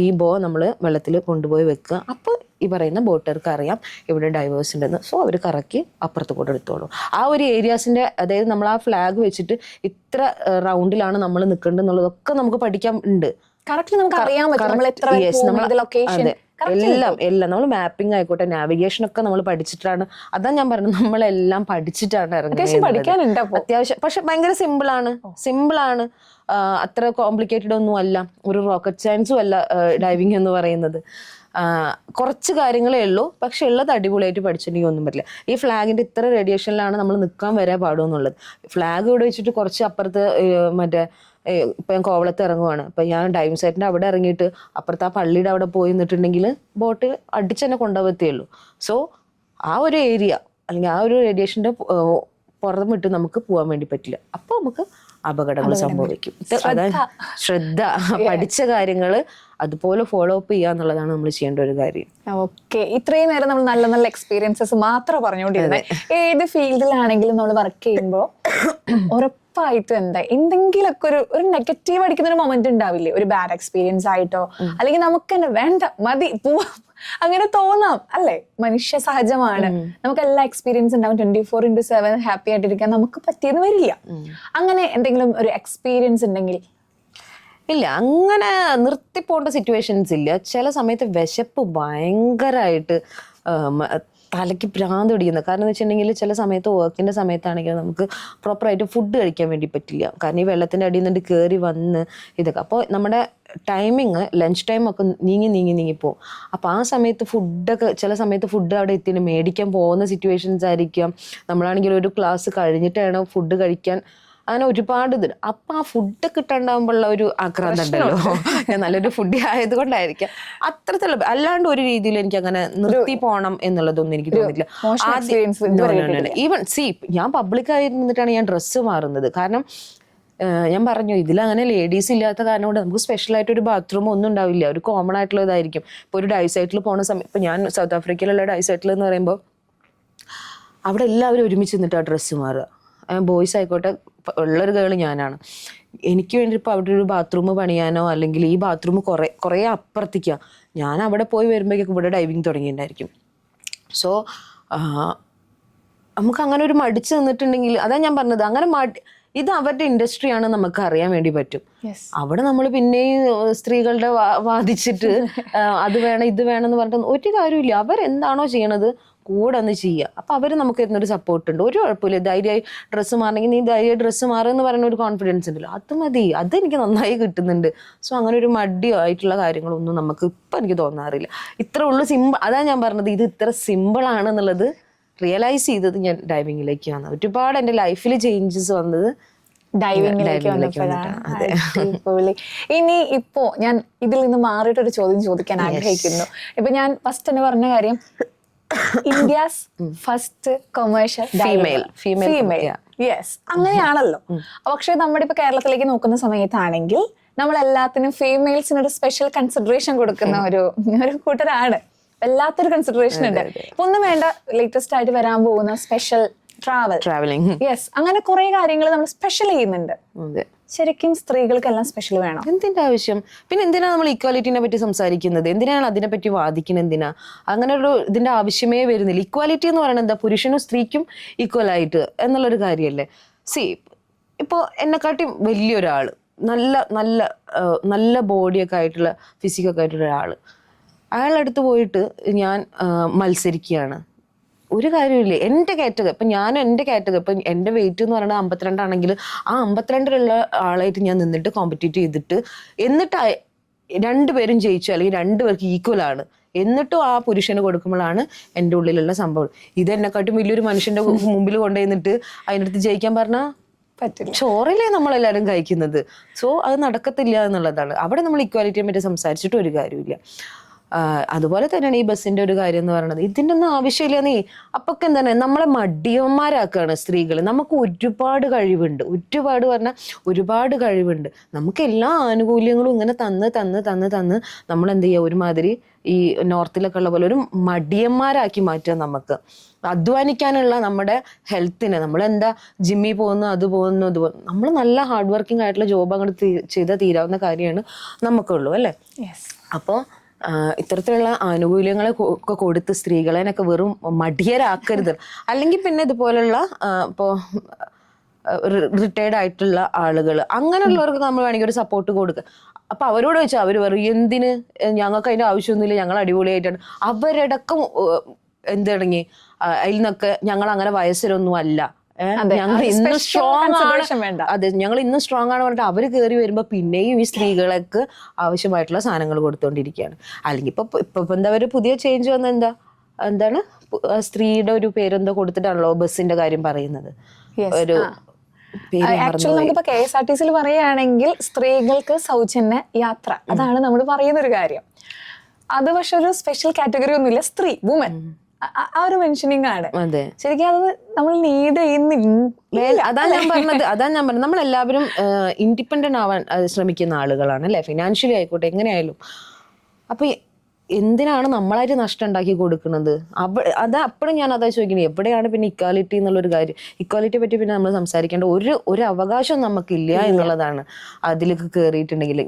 ഈ ബോ നമ്മൾ വെള്ളത്തിൽ കൊണ്ടുപോയി വെക്കുക. അപ്പോൾ ഈ പറയുന്ന ബോട്ടുകാർക്ക് അറിയാം ഇവിടെ ഡൈവേഴ്സ് ഉണ്ടെന്ന്. സോ അവർ കറക്കി അപ്പുറത്ത് കൂടെ എടുത്തോളും. ആ ഒരു ഏരിയാസിന്റെ, അതായത് നമ്മൾ ആ ഫ്ലാഗ് വെച്ചിട്ട് ഇത്ര റൗണ്ടിലാണ് നമ്മൾ നിൽക്കേണ്ടത് എന്നുള്ളതൊക്കെ നമുക്ക് പഠിക്കാൻ ഉണ്ട്. കറക്റ്റ് നമുക്ക് അറിയാൻ പറ്റും നമ്മൾ എത്ര ലൊക്കേഷൻ എല്ലാം നമ്മൾ മാപ്പിംഗ് ആയിക്കോട്ടെ നാവിഗേഷൻ ഒക്കെ നമ്മൾ പഠിച്ചിട്ടാണ്. അതാ ഞാൻ പറഞ്ഞത്, നമ്മളെല്ലാം പഠിച്ചിട്ടാണ് പഠിക്കാനുണ്ട് അത്യാവശ്യം. പക്ഷെ ഭയങ്കര സിമ്പിൾ ആണ്, അത്ര കോംപ്ലിക്കേറ്റഡ് ഒന്നും അല്ല, ഒരു റോക്കറ്റ് സയൻസും അല്ല ഡൈവിംഗ് എന്ന് പറയുന്നത്. കുറച്ച് കാര്യങ്ങളേ ഉള്ളൂ, പക്ഷെ ഉള്ളത് അടിപൊളിയായിട്ട് പഠിച്ചിട്ടുണ്ടെങ്കിൽ ഒന്നും പറ്റില്ല. ഈ ഫ്ലാഗിന്റെ ഇത്ര റേഡിയേഷനിലാണ് നമ്മൾ നിൽക്കാൻ വരെ പാടുമെന്നുള്ളത്. ഫ്ലാഗ് ഇവിടെ വെച്ചിട്ട് കുറച്ച് അപ്പുറത്ത് മറ്റേ ഇപ്പൊ ഞാൻ കോവളത്ത് ഇറങ്ങുവാണ്, അപ്പൊ ഞാൻ ഡൈവിംഗ് സൈറ്റിന്റെ അവിടെ ഇറങ്ങിയിട്ട് അപ്പുറത്ത് ആ പള്ളിയുടെ അവിടെ പോയി നിന്നിട്ടുണ്ടെങ്കിൽ ബോട്ട് അടിച്ചെന്നെ കൊണ്ടുപോകത്തേ ഉള്ളൂ. സോ ആ ഒരു ഏരിയ അല്ലെങ്കിൽ ആ ഒരു റേഡിയേഷന്റെ പുറം വിട്ട് നമുക്ക് പോകാൻ വേണ്ടി പറ്റില്ല. അപ്പൊ നമുക്ക് അപകടങ്ങൾ സംഭവിക്കും. ശ്രദ്ധ, പഠിച്ച കാര്യങ്ങള് അതുപോലെ ഫോളോ അപ്പ് ചെയ്യുക എന്നുള്ളതാണ് നമ്മൾ ചെയ്യേണ്ട ഒരു കാര്യം. ഓക്കെ, ഇത്രയും നേരം നമ്മൾ നല്ല നല്ല എക്സ്പീരിയൻസസ് മാത്രം പറഞ്ഞുകൊണ്ടിരുന്നത്. ഏത് ഫീൽഡിലാണെങ്കിലും നമ്മൾ വർക്ക് ചെയ്യുമ്പോൾ ഉറപ്പായിട്ടും എന്തെങ്കിലുമൊക്കെ ഒരു നെഗറ്റീവ് അടിക്കുന്ന ഒരു മൊമെന്റ് ഉണ്ടാവില്ലേ, ഒരു ബാഡ് എക്സ്പീരിയൻസ് ആയിട്ടോ അല്ലെങ്കിൽ നമുക്ക് തന്നെ വേണ്ട മതി പോവാം അങ്ങനെ തോന്നാം അല്ലേ? മനുഷ്യ സഹജമാണ്, നമുക്ക് എല്ലാ എക്സ്പീരിയൻസ് ഉണ്ടാവും. 24/7 ഹാപ്പി ആയിട്ടിരിക്കാൻ നമുക്ക് പറ്റിയെന്ന് വരില്ല. അങ്ങനെ എന്തെങ്കിലും ഒരു എക്സ്പീരിയൻസ് ഉണ്ടെങ്കിൽ? ഇല്ല, അങ്ങനെ നിർത്തിപ്പോണ്ട സിറ്റുവേഷൻസ് ഇല്ല. ചില സമയത്ത് വിശപ്പ് ഭയങ്കരമായിട്ട് തലയ്ക്ക് ഭ്രാന്ത് പിടിക്കുന്നത്. കാരണം എന്ന് വെച്ചിട്ടുണ്ടെങ്കിൽ ചില സമയത്ത് വർക്കിൻ്റെ സമയത്താണെങ്കിൽ നമുക്ക് പ്രോപ്പറായിട്ട് ഫുഡ് കഴിക്കാൻ വേണ്ടി പറ്റില്ല. കാരണം ഈ വെള്ളത്തിൻ്റെ അടിയിൽ നിന്നിട്ട് കയറി വന്ന് ഇതൊക്കെ. അപ്പോൾ നമ്മുടെ ടൈമിങ് ലഞ്ച് ടൈമൊക്കെ നീങ്ങിപ്പോവും. അപ്പോൾ ആ സമയത്ത് ഫുഡൊക്കെ ചില സമയത്ത് ഫുഡ് അവിടെ എത്തിയിട്ട് മേടിക്കാൻ പോകുന്ന സിറ്റുവേഷൻസ് ആയിരിക്കാം. നമ്മളാണെങ്കിൽ ഒരു ക്ലാസ് കഴിഞ്ഞിട്ടാണ് ഫുഡ് കഴിക്കാൻ, അങ്ങനെ ഒരുപാട് ഇത്. അപ്പൊ ആ ഫുഡ് കിട്ടാണ്ടാവുമ്പോഴുള്ള ഒരു ആക്രാന്തം ഉണ്ടല്ലോ, ഞാൻ നല്ലൊരു ഫുഡ് ആയതുകൊണ്ടായിരിക്കാം അത്രത്തിലുള്ള. അല്ലാണ്ട് ഒരു രീതിയിൽ എനിക്ക് അങ്ങനെ നിർത്തി പോകണം എന്നുള്ളതൊന്നും എനിക്ക് തോന്നിയില്ല. ഈവൻ ഞാൻ പബ്ലിക്കായി നിന്നിട്ടാണ് ഞാൻ ഡ്രസ്സ് മാറുന്നത്. കാരണം ഞാൻ പറഞ്ഞു, ഇതിലങ്ങനെ ലേഡീസ് ഇല്ലാത്ത കാരണം കൊണ്ട് നമുക്ക് സ്പെഷ്യലായിട്ട് ഒരു ബാത്റൂം ഒന്നും ഉണ്ടാവില്ല, ഒരു കോമൺ ആയിട്ടുള്ള ഇതായിരിക്കും. ഇപ്പോൾ ഒരു ഡൈസൈറ്റിൽ പോകുന്ന സമയം, ഇപ്പം ഞാൻ സൗത്ത് ആഫ്രിക്കയിലുള്ള ഡൈസൈറ്റിൽ എന്ന് പറയുമ്പോൾ അവിടെ എല്ലാവരും ഒരുമിച്ച് നിന്നിട്ടാണ് ഡ്രസ്സ് മാറുക. ബോയ്സ് ആയിക്കോട്ടെ, ഉള്ളൊരു ഗേൾ ഞാനാണ്. എനിക്ക് വേണ്ടി ഇപ്പോൾ അവിടെ ഒരു ബാത്റൂം പണിയാനോ അല്ലെങ്കിൽ ഈ ബാത്റൂം കുറേ അപ്പുറത്തേക്കാണ്, ഞാൻ അവിടെ പോയി വരുമ്പോഴേക്കും ഇവിടെ ഡൈവിങ് തുടങ്ങിയിട്ടുണ്ടായിരിക്കും. സോ നമുക്ക് അങ്ങനെ ഒരു മടിച്ച് നിന്നിട്ടുണ്ടെങ്കിൽ, അതാ ഞാൻ പറഞ്ഞത്, അങ്ങനെ ഇത് അവരുടെ ഇൻഡസ്ട്രിയാണ്, നമുക്ക് അറിയാൻ വേണ്ടി പറ്റും. അവിടെ നമ്മൾ പിന്നെയും സ്ത്രീകളുടെ വാദിച്ചിട്ട് അത് വേണം ഇത് വേണം എന്ന് പറഞ്ഞിട്ട് ഒരു കാര്യമില്ല. അവരെന്താണോ ചെയ്യണത് കൂടെ ഒന്ന് ചെയ്യുക. അപ്പം അവർ നമുക്ക് തരുന്നൊരു സപ്പോർട്ട് ഉണ്ട്. ഒരു കുഴപ്പമില്ല, ധൈര്യമായി ഡ്രസ്സ് മാറണമെങ്കിൽ നീ ധൈര്യമായി ഡ്രസ്സ് മാറുമെന്ന് പറയുന്ന ഒരു കോൺഫിഡൻസ് ഉണ്ടല്ലോ, അത് മതി, അതെനിക്ക് നന്നായി കിട്ടുന്നുണ്ട്. സോ അങ്ങനെ ഒരു മടിയോ ആയിട്ടുള്ള കാര്യങ്ങളൊന്നും നമുക്ക് ഇപ്പം എനിക്ക് തോന്നാറില്ല. ഇത്ര ഉള്ളു, സിമ്പിൾ. അതാ ഞാൻ പറഞ്ഞത്, ഇത് ഇത്ര സിമ്പിളാണെന്നുള്ളത് റിയലൈസ് ചെയ്തത് ഞാൻ ഡൈവിങ്ങിലേക്ക് വന്നത്. ഒരുപാട് എൻ്റെ ലൈഫിൽ ചേഞ്ചസ് വന്നത് ഡൈവിംഗിലേക്ക് വന്നപ്പോഴാണ്. ഇനി ഇപ്പോ ഞാൻ ഇതിൽ നിന്ന് മാറിയിട്ടൊരു ചോദ്യം ചോദിക്കാൻ ആഗ്രഹിക്കുന്നു. ഇപ്പൊ ഞാൻ ഫസ്റ്റ് തന്നെ പറഞ്ഞ കാര്യം, India's first commercial female, yes, അങ്ങനെയാണല്ലോ. പക്ഷെ നമ്മുടെ ഇപ്പൊ കേരളത്തിലേക്ക് നോക്കുന്ന സമയത്താണെങ്കിൽ നമ്മൾ എല്ലാത്തിനും ഫീമെയിൽസിന് ഒരു സ്പെഷ്യൽ കൺസിഡറേഷൻ കൊടുക്കുന്ന ഒരു കൂട്ടരാണ്. എല്ലാത്തൊരു കൺസിഡറേഷൻ ഉണ്ട്. ഇപ്പൊ ഒന്നും വേണ്ട, ലേറ്റസ്റ്റ് ആയിട്ട് വരാൻ പോകുന്ന സ്പെഷ്യൽ ട്രാവലിംഗ്, യെസ്, അങ്ങനെ കുറെ കാര്യങ്ങൾ നമ്മൾ സ്പെഷ്യൽ ചെയ്യുന്നുണ്ട്. ശരിക്കും സ്ത്രീകൾക്കെല്ലാം സ്പെഷ്യൽ വേണം? എന്തിന്റെ ആവശ്യം? പിന്നെ എന്തിനാണ് നമ്മൾ ഈക്വാലിറ്റിനെ പറ്റി സംസാരിക്കുന്നത്? എന്തിനാണ് അതിനെ പറ്റി വാദിക്കുന്നത്? എന്തിനാ? അങ്ങനെ ഒരു ഇതിന്റെ ആവശ്യമേ വരുന്നില്ല. ഈക്വാലിറ്റി എന്ന് പറയുന്നത് എന്താ? പുരുഷനും സ്ത്രീക്കും ഈക്വൽ ആയിട്ട് എന്നുള്ളൊരു കാര്യമല്ലേ? ഇപ്പോൾ എന്നെക്കാട്ടി വലിയൊരാള്, നല്ല നല്ല നല്ല ബോഡിയൊക്കെ ആയിട്ടുള്ള ഫിസിക്കൊക്കെ ആയിട്ടുള്ള ഒരാൾ, അയാളടുത്ത് പോയിട്ട് ഞാൻ മത്സരിക്കുകയാണ്, ഒരു കാര്യമില്ല. എൻ്റെ കാറ്റഗറി, ഇപ്പം ഞാൻ എൻ്റെ കാറ്റഗറി, ഇപ്പം എൻ്റെ വെയിറ്റ് എന്ന് പറയുന്നത് 52 ആണെങ്കിൽ ആ 52-ലുള്ള ആളായിട്ട് ഞാൻ നിന്നിട്ട് കോമ്പറ്റീറ്റ് ചെയ്തിട്ട്, എന്നിട്ട് രണ്ടുപേരും ജയിച്ചു അല്ലെങ്കിൽ രണ്ടുപേർക്ക് ഈക്വൽ ആണ്, എന്നിട്ടും ആ പുരുഷന് കൊടുക്കുമ്പോഴാണ് എൻ്റെ ഉള്ളിലുള്ള സംഭവം. ഇതെന്നെക്കാട്ടും വലിയൊരു മനുഷ്യൻ്റെ മുമ്പിൽ കൊണ്ടുവന്നിട്ട് അതിനടുത്ത് ജയിക്കാൻ പറഞ്ഞാൽ പറ്റില്ല. ചോറിലേ നമ്മളെല്ലാവരും കഴിക്കുന്നത്. സോ അത് നടക്കത്തില്ല എന്നുള്ളതാണ്. അവിടെ നമ്മൾ ഇക്വാലിറ്റിയെ പറ്റി സംസാരിച്ചിട്ട് ഒരു കാര്യമില്ല. അതുപോലെ തന്നെയാണ് ഈ ബസ്സിന്റെ ഒരു കാര്യം എന്ന് പറയുന്നത്. ഇതിൻ്റെ ഒന്നും ആവശ്യമില്ല. നീ അപ്പൊക്കെ എന്താണ് നമ്മളെ മടിയന്മാരാക്കുകയാണ് സ്ത്രീകൾ. നമുക്ക് ഒരുപാട് കഴിവുണ്ട്, ഒരുപാട് പറഞ്ഞാൽ ഒരുപാട് കഴിവുണ്ട്. നമുക്ക് എല്ലാ ആനുകൂല്യങ്ങളും ഇങ്ങനെ തന്ന് തന്ന് തന്ന് തന്ന് നമ്മൾ എന്ത് ചെയ്യുക, ഒരുമാതിരി ഈ നോർത്തിലൊക്കെ ഉള്ള പോലെ ഒരു മടിയന്മാരാക്കി മാറ്റുക. നമുക്ക് അധ്വാനിക്കാനുള്ള നമ്മുടെ ഹെൽത്തിന് നമ്മളെന്താ ജിമ്മിൽ പോകുന്നു, അത് പോകുന്നു, ഇത് പോകുന്നു. നമ്മൾ നല്ല ഹാർഡ് വർക്കിംഗ് ആയിട്ടുള്ള ജോബ് അങ്ങോട്ട് ചെയ്താൽ തീരാവുന്ന കാര്യമാണ് നമുക്കുള്ളൂ, അല്ലേ? അപ്പോൾ ഇത്തരത്തിലുള്ള ആനുകൂല്യങ്ങളെ ഒക്കെ കൊടുത്ത് സ്ത്രീകളെനൊക്കെ വെറും മടിയരാക്കരുത്. അല്ലെങ്കിൽ പിന്നെ ഇതുപോലുള്ള ഇപ്പോൾ റിട്ടയർഡ് ആയിട്ടുള്ള ആളുകൾ, അങ്ങനെയുള്ളവർക്ക് നമ്മൾ വേണമെങ്കിൽ ഒരു സപ്പോർട്ട് കൊടുക്കുക. അപ്പൊ അവരോട് വെച്ചാൽ അവർ പറയും എന്തിന്, ഞങ്ങൾക്ക് അതിന്റെ ആവശ്യമൊന്നുമില്ല, ഞങ്ങൾ അടിപൊളിയായിട്ടാണ്. അവരടക്കം എന്തിടങ്ങി അതിൽ നിന്നൊക്കെ ഞങ്ങൾ അങ്ങനെ വയസ്സിലൊന്നും അല്ല, ഞങ്ങൾ ഇന്ന് സ്ട്രോങ് ആണ്, അതെ ഞങ്ങൾ ഇന്ന് സ്ട്രോങ് ആണ് പറഞ്ഞിട്ട് അവര് കയറി വരുമ്പോ പിന്നെയും ഈ സ്ത്രീകളൊക്കെ ആവശ്യമായിട്ടുള്ള സാധനങ്ങൾ കൊടുത്തോണ്ടിരിക്കുകയാണ്. അല്ലെങ്കിൽ ഇപ്പൊ എന്താ ഒരു പുതിയ ചേഞ്ച് വന്ന എന്താണ് സ്ത്രീയുടെ ഒരു പേരെന്തോ കൊടുത്തിട്ടാണല്ലോ ബസ്സിന്റെ കാര്യം പറയുന്നത്. ഒരു ആക്ച്വലി നമുക്കിപ്പോ KSRTC പറയുകയാണെങ്കിൽ സ്ത്രീകൾക്ക് സൗജന്യ യാത്ര, അതാണ് നമ്മൾ പറയുന്ന ഒരു കാര്യം. അത് പക്ഷെ ഒരു സ്പെഷ്യൽ കാറ്റഗറി ഒന്നുമില്ല, സ്ത്രീ വുമൻ ആ ഒരു മെൻഷനിങ് ആണ്. ശരിക്കും അത് നമ്മൾ നീഡ് ചെയ്യുന്നില്ല. അതാ ഞാൻ പറഞ്ഞത് നമ്മളെല്ലാവരും ഇൻഡിപെൻഡന്റ് ആവാൻ ശ്രമിക്കുന്ന ആളുകളാണ് അല്ലെ, ഫിനാൻഷ്യലി ആയിക്കോട്ടെ എങ്ങനെയായാലും. അപ്പൊ എന്തിനാണ് നമ്മളായിട്ട് നഷ്ടം ഉണ്ടാക്കി കൊടുക്കുന്നത്? അപ്പോഴും ഞാൻ അതാ ചോദിക്കുന്നത്, എവിടെയാണ് പിന്നെ ഇക്വാലിറ്റി എന്നുള്ളൊരു കാര്യം? ഇക്വാലിറ്റിയെ പറ്റി പിന്നെ നമ്മൾ സംസാരിക്കേണ്ട ഒരു അവകാശം നമുക്കില്ല എന്നുള്ളതാണ് അതിലേക്ക് കയറിയിട്ടുണ്ടെങ്കിൽ.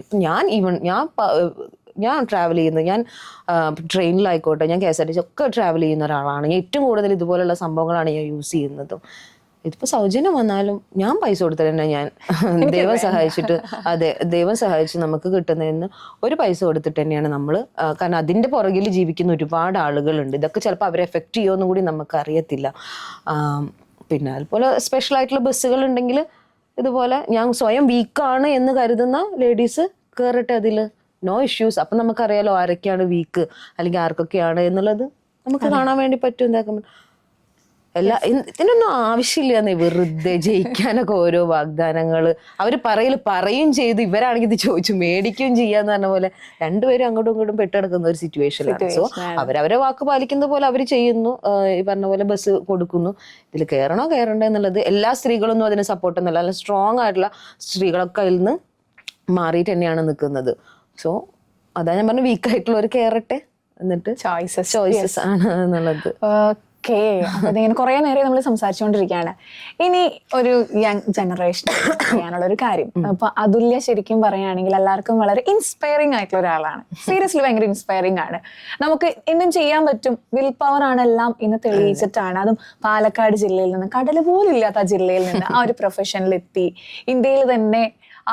ഞാൻ ട്രാവൽ ചെയ്യുന്നത്, ഞാൻ ട്രെയിനിലായിക്കോട്ടെ, ഞാൻ KSRTC ഒക്കെ ട്രാവൽ ചെയ്യുന്ന ഒരാളാണ്. ഞാൻ ഏറ്റവും കൂടുതൽ ഇതുപോലുള്ള സംഭവങ്ങളാണ് ഞാൻ യൂസ് ചെയ്യുന്നതും. ഇതിപ്പോ സൗജന്യം വന്നാലും ഞാൻ പൈസ കൊടുത്തിട്ട് തന്നെ ഞാൻ ദൈവം സഹായിച്ചിട്ട്, അതെ ദൈവം സഹായിച്ച് നമുക്ക് കിട്ടുന്നതിന് ഒരു പൈസ കൊടുത്തിട്ട് തന്നെയാണ് നമ്മൾ, കാരണം അതിന്റെ പുറകിൽ ജീവിക്കുന്ന ഒരുപാട് ആളുകളുണ്ട്. ഇതൊക്കെ ചിലപ്പോൾ അവരെ എഫക്ട് ചെയ്യുമെന്നും കൂടി നമുക്ക് അറിയത്തില്ല. പിന്നെ അതുപോലെ സ്പെഷ്യൽ ആയിട്ടുള്ള ബസ്സുകൾ ഉണ്ടെങ്കിൽ ഇതുപോലെ ഞാൻ സ്വയം വീക്കാണ് എന്ന് കരുതുന്ന ലേഡീസ് കയറട്ടെ, അതിൽ നോ ഇഷ്യൂസ്. അപ്പം നമുക്കറിയാലോ ആരൊക്കെയാണ് വീക്ക് അല്ലെങ്കിൽ ആർക്കൊക്കെയാണ് എന്നുള്ളത് നമുക്ക് കാണാൻ വേണ്ടി പറ്റും. എന്താക്കാൻ ഇതിനൊന്നും ആവശ്യമില്ല, വെറുതെ ജയിക്കാനൊക്കെ ഓരോ വാഗ്ദാനങ്ങള് അവര് പറയും ചെയ്ത് ഇവരാണെങ്കിൽ ഇത് ചോദിച്ചു മേടിക്കുകയും ചെയ്യാന്ന് പറഞ്ഞ പോലെ രണ്ടുപേരും അങ്ങോട്ടും ഇങ്ങോട്ടും പെട്ടെടുക്കുന്ന ഒരു സിറ്റുവേഷനിലാണ്. സോ അവരവരെ വാക്ക് പാലിക്കുന്ന പോലെ അവർ ചെയ്യുന്നു, ഈ പറഞ്ഞ പോലെ ബസ് കൊടുക്കുന്നു. ഇതിൽ കയറണോ കയറണ്ടോ എന്നുള്ളത് എല്ലാ സ്ത്രീകളൊന്നും അതിന് സപ്പോർട്ട് ഒന്നുമല്ല, നല്ല സ്ട്രോങ് ആയിട്ടുള്ള സ്ത്രീകളൊക്കെ അതിൽ നിന്ന് മാറിയിട്ട് തന്നെയാണ് നിൽക്കുന്നത്. സോ അതാ ഞാൻ പറഞ്ഞ വീക്കായിട്ടുള്ളവർ കയറട്ടെ, എന്നിട്ട് ചോയ്സസ് ആണ് എന്നുള്ളത്. അതിങ്ങനെ കുറെ നേരം നമ്മൾ സംസാരിച്ചുകൊണ്ടിരിക്കുകയാണ്. ഇനി ഒരു യങ് ജനറേഷൻ ചെയ്യാനുള്ള ഒരു കാര്യം, ഇപ്പൊ അതുല്യ ശരിക്കും പറയുകയാണെങ്കിൽ എല്ലാവർക്കും വളരെ ഇൻസ്പയറിംഗ് ആയിട്ടുള്ള ഒരാളാണ്. സീരിയസ്ലി ഭയങ്കര ഇൻസ്പയറിംഗ് ആണ്. നമുക്ക് എന്തും ചെയ്യാൻ പറ്റും, വിൽ പവർ ആണ് എല്ലാം ഇന്ന് തെളിയിച്ചിട്ടാണ്, അതും പാലക്കാട് ജില്ലയിൽ നിന്ന്, കടൽ പോലും ഇല്ലാത്ത ജില്ലയിൽ നിന്ന് ആ ഒരു പ്രൊഫഷനിലെത്തി ഇന്ത്യയിൽ തന്നെ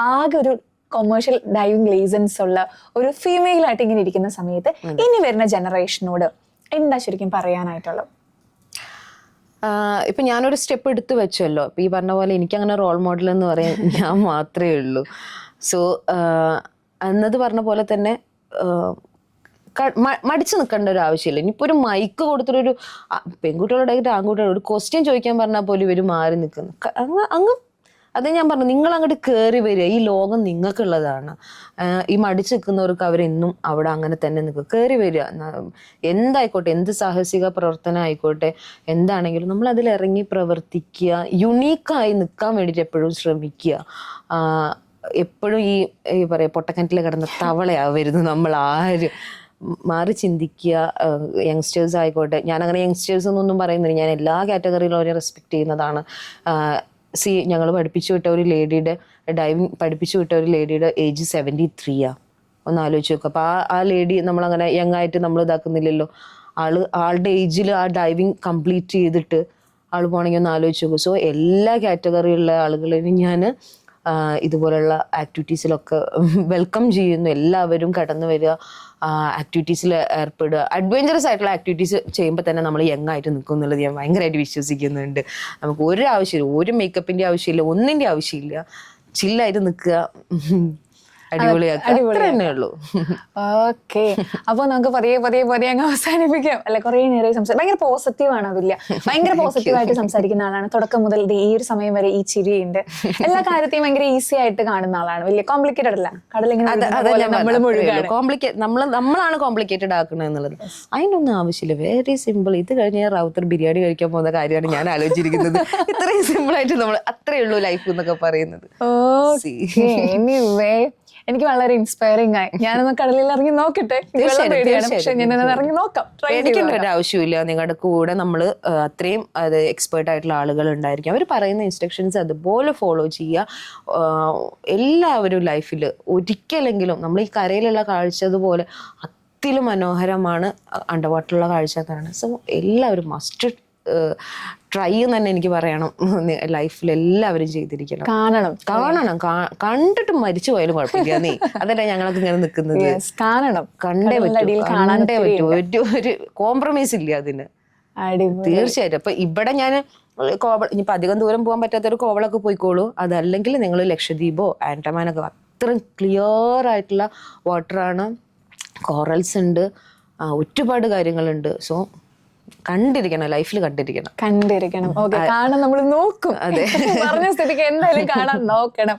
ആകെ ഒരു കൊമേഴ്ഷ്യൽ ഡൈവിംഗ് ലൈസൻസ് ഉള്ള ഒരു ഫീമെയിൽ ആയിട്ട് ഇങ്ങനെ ഇരിക്കുന്ന സമയത്ത് ഇനി വരുന്ന ജനറേഷനോട് എന്താ ശരിക്കും പറയാനായിട്ടുള്ളത്? ഇപ്പൊ ഞാനൊരു സ്റ്റെപ്പ് എടുത്തു വെച്ചല്ലോ, ഇപ്പൊ ഈ പറഞ്ഞ പോലെ എനിക്കങ്ങനെ റോൾ മോഡൽ എന്ന് പറയാൻ ഞാൻ മാത്രമേ ഉള്ളൂ. സോ എന്നത് പറഞ്ഞ പോലെ തന്നെ മടിച്ചു നിൽക്കേണ്ട ഒരു ആവശ്യമില്ല. ഇനിയിപ്പോ ഒരു മൈക്ക് കൊടുത്തിട്ടൊരു പെൺകുട്ടികളുടെ ആൺകുട്ടികളോട് ഒരു ക്വസ്റ്റ്യൻ ചോദിക്കാൻ പറഞ്ഞാൽ പോലും ഇവര് മാറി നിൽക്കുന്നു. അങ്ങ് അത് ഞാൻ പറഞ്ഞു, നിങ്ങൾ അങ്ങോട്ട് കയറി വരിക, ഈ ലോകം നിങ്ങൾക്കുള്ളതാണ്. ഈ മടിച്ചു നിൽക്കുന്നവർക്ക് അവരെന്നും അവിടെ അങ്ങനെ തന്നെ നിൽക്കുക, കയറി വരിക. എന്തായിക്കോട്ടെ, എന്ത് സാഹസിക പ്രവർത്തനം ആയിക്കോട്ടെ, എന്താണെങ്കിലും നമ്മൾ അതിൽ ഇറങ്ങി പ്രവർത്തിക്കുക, യുണീക്കായി നിൽക്കാൻ വേണ്ടിയിട്ട് എപ്പോഴും ശ്രമിക്കുക. എപ്പോഴും ഈ പറയാ പൊട്ടക്കിണറ്റിൽ കിടന്ന തവളയാവരുത് നമ്മൾ ആരും. മാറി ചിന്തിക്കുക. യങ്സ്റ്റേഴ്സ് ആയിക്കോട്ടെ, ഞാനങ്ങനെ യങ്സ്റ്റേഴ്സ് എന്നൊന്നും പറയുന്നില്ല, ഞാൻ എല്ലാ കാറ്റഗറിയിലും അവരെ റെസ്പെക്ട് ചെയ്യുന്നതാണ്. ഞങ്ങൾ പഠിപ്പിച്ചു വിട്ട ഒരു ലേഡിയുടെ ഡൈവിങ് പഠിപ്പിച്ചു വിട്ട ഒരു ലേഡിയുടെ ഏജ് 73 ഒന്ന് ആലോചിച്ച് നോക്കുക. അപ്പൊ ആ ലേഡി നമ്മളങ്ങനെ യങ് ആയിട്ട് നമ്മൾ ഇതാക്കുന്നില്ലല്ലോ. ആളുടെ ഏജിൽ ആ ഡൈവിങ് കംപ്ലീറ്റ് ചെയ്തിട്ട് ആള് പോകണമെങ്കിൽ ഒന്ന് ആലോചിച്ച് നോക്കും. സോ എല്ലാ കാറ്റഗറിയുള്ള ആളുകളെയും ഞാൻ ഇതുപോലുള്ള ആക്ടിവിറ്റീസിലൊക്കെ വെൽക്കം ചെയ്യുന്നു. എല്ലാവരും കടന്നു വരിക, ആക്ടിവിറ്റീസിൽ ഏർപ്പെടുക. അഡ്വഞ്ചറസ് ആയിട്ടുള്ള ആക്ടിവിറ്റീസ് ചെയ്യുമ്പോൾ തന്നെ നമ്മൾ യങ് ആയിട്ട് നിൽക്കും എന്നുള്ളത് ഞാൻ ഭയങ്കരമായിട്ട് വിശ്വസിക്കുന്നുണ്ട്. നമുക്ക് ഒരു ആവശ്യമില്ല, ഒരു മേക്കപ്പിന്റെ ആവശ്യമില്ല, ഒന്നിന്റെ ആവശ്യമില്ല, ചില്ലായിട്ട് നിൽക്കുക, അടിപൊളിയാക്കുക. ഓക്കെ, അപ്പൊ നമുക്ക് പതിയെ അങ്ങ് അവസാനിപ്പിക്കാം. അല്ലെ, കുറെ നേരം സംസാരിക്കും. ഭയങ്കര പോസിറ്റീവ് ആണ് അതുല്യ, ഭയങ്കര പോസിറ്റീവായിട്ട് സംസാരിക്കുന്ന ആളാണ്. തുടക്കം മുതൽ ഈ ഒരു സമയം വരെ ഈ ചിരിയുണ്ട്. എല്ലാ കാര്യത്തെയും ഭയങ്കര ഈസി ആയിട്ട് കാണുന്ന ആളാണ്. വലിയ കോംപ്ലിക്കേറ്റഡ് അല്ല. നമ്മളാണ് കോംപ്ലിക്കേറ്റഡ് ആക്കുന്നത് എന്നുള്ളത്. അതിനൊന്നും ആവശ്യമില്ല, വെരി സിമ്പിൾ. ഇത് കഴിഞ്ഞ് റൗത്തർ ബിരിയാണി കഴിക്കാൻ പോകുന്ന കാര്യമാണ് ഞാൻ ആലോചിച്ചിരിക്കുന്നത്. ഇത്രയും സിമ്പിൾ ആയിട്ട് നമ്മൾ അത്രേ ഉള്ളൂ ലൈഫ് എന്നൊക്കെ പറയുന്നത്. എനിക്ക് വളരെ ഇൻസ്പയറിംഗ് ആയി. ഞാനൊന്ന് കടലിൽ ഇറങ്ങി നോക്കട്ടെ. പക്ഷെ ഞാൻ ഇറങ്ങി നോക്കാം. പേടിക്കേണ്ട ഒരു ആവശ്യമില്ല. നിങ്ങളുടെ കൂടെ നമ്മൾ അത്രയും അത് എക്സ്പേർട്ട് ആയിട്ടുള്ള ആളുകൾ ഉണ്ടായിരിക്കും. അവർ പറയുന്ന ഇൻസ്ട്രക്ഷൻസ് അതുപോലെ ഫോളോ ചെയ്യുക. എല്ലാവരും ലൈഫിൽ ഒരിക്കലെങ്കിലും നമ്മൾ ഈ കരയിലുള്ള കാഴ്ച അതുപോലെ അതിലും മനോഹരമാണ് അണ്ടർവാട്ടറിലുള്ള കാഴ്ച എന്നാണ്. സോ എല്ലാവരും മസ്റ്റ് ട്രൈ എന്ന് തന്നെ എനിക്ക് പറയണം. ലൈഫിൽ എല്ലാവരും ചെയ്തിരിക്കണം, കാണണം. കണ്ടിട്ട് മരിച്ചു പോയാലും കുഴപ്പമില്ല നീ, അതല്ല ഞങ്ങളൊക്കെ ഇങ്ങനെ നിൽക്കുന്നത്. കണ്ടേ പറ്റൂ. ഒരു കോംപ്രമൈസ് ഇല്ല അതിന്, തീർച്ചയായിട്ടും. അപ്പൊ ഇവിടെ ഞാൻ ഇനിയിപ്പോ അധികം ദൂരം പോകാൻ പറ്റാത്തൊരു കോവളൊക്കെ പോയിക്കോളൂ. അതല്ലെങ്കിൽ നിങ്ങൾ ലക്ഷദ്വീപോ ആൻഡമാനൊക്കെ, അത്രയും ക്ലിയർ ആയിട്ടുള്ള വാട്ടറാണ്, കോറൽസ് ഉണ്ട്, ഒരുപാട് കാര്യങ്ങളുണ്ട്. സോ കണ്ടിരിക്കണം, ലൈഫിൽ കണ്ടിരിക്കണം. ഓക്കെ, കാണാൻ നമ്മൾ നോക്കും. അതെ, പറഞ്ഞ സ്ഥിതിക്ക് എന്തായാലും കാണാൻ നോക്കണം.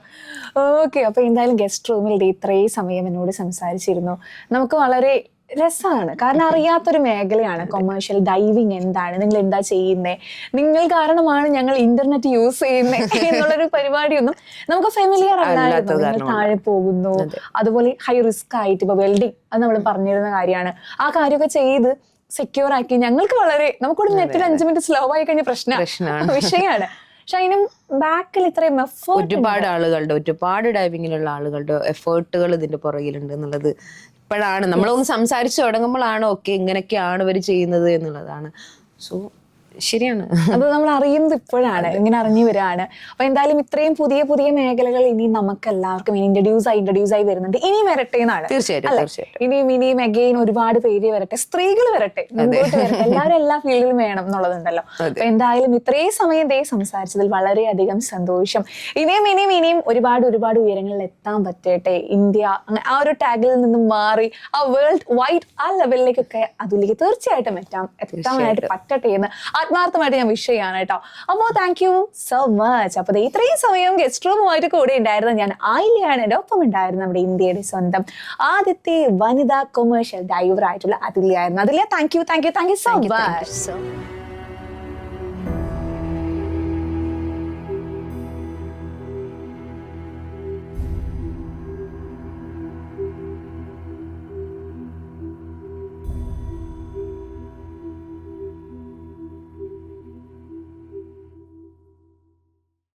ഓക്കെ, അപ്പൊ എന്തായാലും ഗസ്റ്റ് റൂമിൽ ഇത്രയും സമയം എന്നോട് സംസാരിച്ചിരുന്നു. നമുക്ക് വളരെ രസമാണ്, കാരണം അറിയാത്തൊരു മേഖലയാണ് കൊമേഴ്ഷ്യൽ ഡൈവിങ്. എന്താണ്, നിങ്ങൾ എന്താ ചെയ്യുന്നത്, നിങ്ങൾ കാരണമാണ് ഞങ്ങൾ ഇന്റർനെറ്റ് യൂസ് ചെയ്യുന്നത് എന്നുള്ളൊരു പരിപാടിയൊന്നും നമുക്ക് ഫെമിലിയർ അല്ലായിരുന്നു. നിങ്ങൾ താഴെ പോകുന്നു, അതുപോലെ ഹൈ റിസ്ക് ആയിട്ട് ഇപ്പൊ വെൽഡിങ്, അത് നമ്മൾ പറഞ്ഞിരുന്ന കാര്യമാണ്. ആ കാര്യമൊക്കെ ചെയ്ത് സെക്യൂർ ആക്കി ഞങ്ങൾക്ക് വളരെ, നമുക്കൊരു നെറ്റിൽ 5 മിനിറ്റ് സ്ലോ ആയി കഴിഞ്ഞ പ്രശ്നമാണ്, വിഷയമാണ്. പക്ഷെ അതിനും ബാക്കിൽ ഇത്രയും ഒരുപാട് ഡൈവിങ്ങിലുള്ള ആളുകളുടെ എഫേർട്ടുകൾ ഇതിന്റെ പുറകിലുണ്ട് എന്നുള്ളത് ഇപ്പോഴാണ് നമ്മളൊന്ന് സംസാരിച്ചു തുടങ്ങുമ്പോഴാണ് ഓക്കെ ഇങ്ങനെയൊക്കെയാണ് ഇവർ ചെയ്യുന്നത് എന്നുള്ളതാണ്. സോ ശരിയാണ്, അത് നമ്മൾ അറിയുന്നത് ഇപ്പോഴാണ്, ഇങ്ങനെ അറിഞ്ഞു വരികയാണ്. അപ്പൊ എന്തായാലും ഇത്രയും പുതിയ പുതിയ മേഖലകൾ ഇനി നമുക്ക് എല്ലാവർക്കും ഇൻട്രൊഡ്യൂസ് ആയി വരുന്നുണ്ട്. ഇനി വരട്ടെ എന്നാണ്. തീർച്ചയായിട്ടും ഇനിയും അഗെയിൻ ഒരുപാട് പേര് വരട്ടെ, സ്ത്രീകൾ വരട്ടെ, മുമ്പോട്ട് വരട്ടെ, എല്ലാവരും എല്ലാ ഫീൽഡിലും വേണം എന്നുള്ളതുണ്ടല്ലോ. അപ്പൊ എന്തായാലും ഇത്രയും സമയം സംസാരിച്ചതിൽ വളരെയധികം സന്തോഷം. ഇനിയും ഒരുപാട് ഉയരങ്ങളിൽ എത്താൻ പറ്റട്ടെ. ഇന്ത്യ ആ ഒരു ടാഗിൽ നിന്നും മാറി ആ വേൾഡ് വൈഡ് ആ ലെവലിലേക്കൊക്കെ അതിലേക്ക് തീർച്ചയായിട്ടും എത്താനായിട്ട് പറ്റട്ടെ എന്ന് ആത്മാർത്ഥമായിട്ട് ഞാൻ വിഷ് ചെയ്യാണ് കേട്ടോ. അപ്പോൾ താങ്ക് യു സോ മച്ച്. അപ്പോൾ ഇത്രയും സമയം ഗസ്റ്റ് റൂമുമായിട്ട് കൂടെ ഉണ്ടായിരുന്ന ഞാൻ ആയില്യാണ്. എൻ്റെ ഒപ്പം ഉണ്ടായിരുന്ന നമ്മുടെ ഇന്ത്യയുടെ സ്വന്തം ആദ്യത്തെ വനിതാ കൊമേഴ്ഷ്യൽ ഡൈവർ ആയിട്ടുള്ള അതുല്യ ആയിരുന്നു. അതുല്യ, താങ്ക് യു സോ മച്ച്.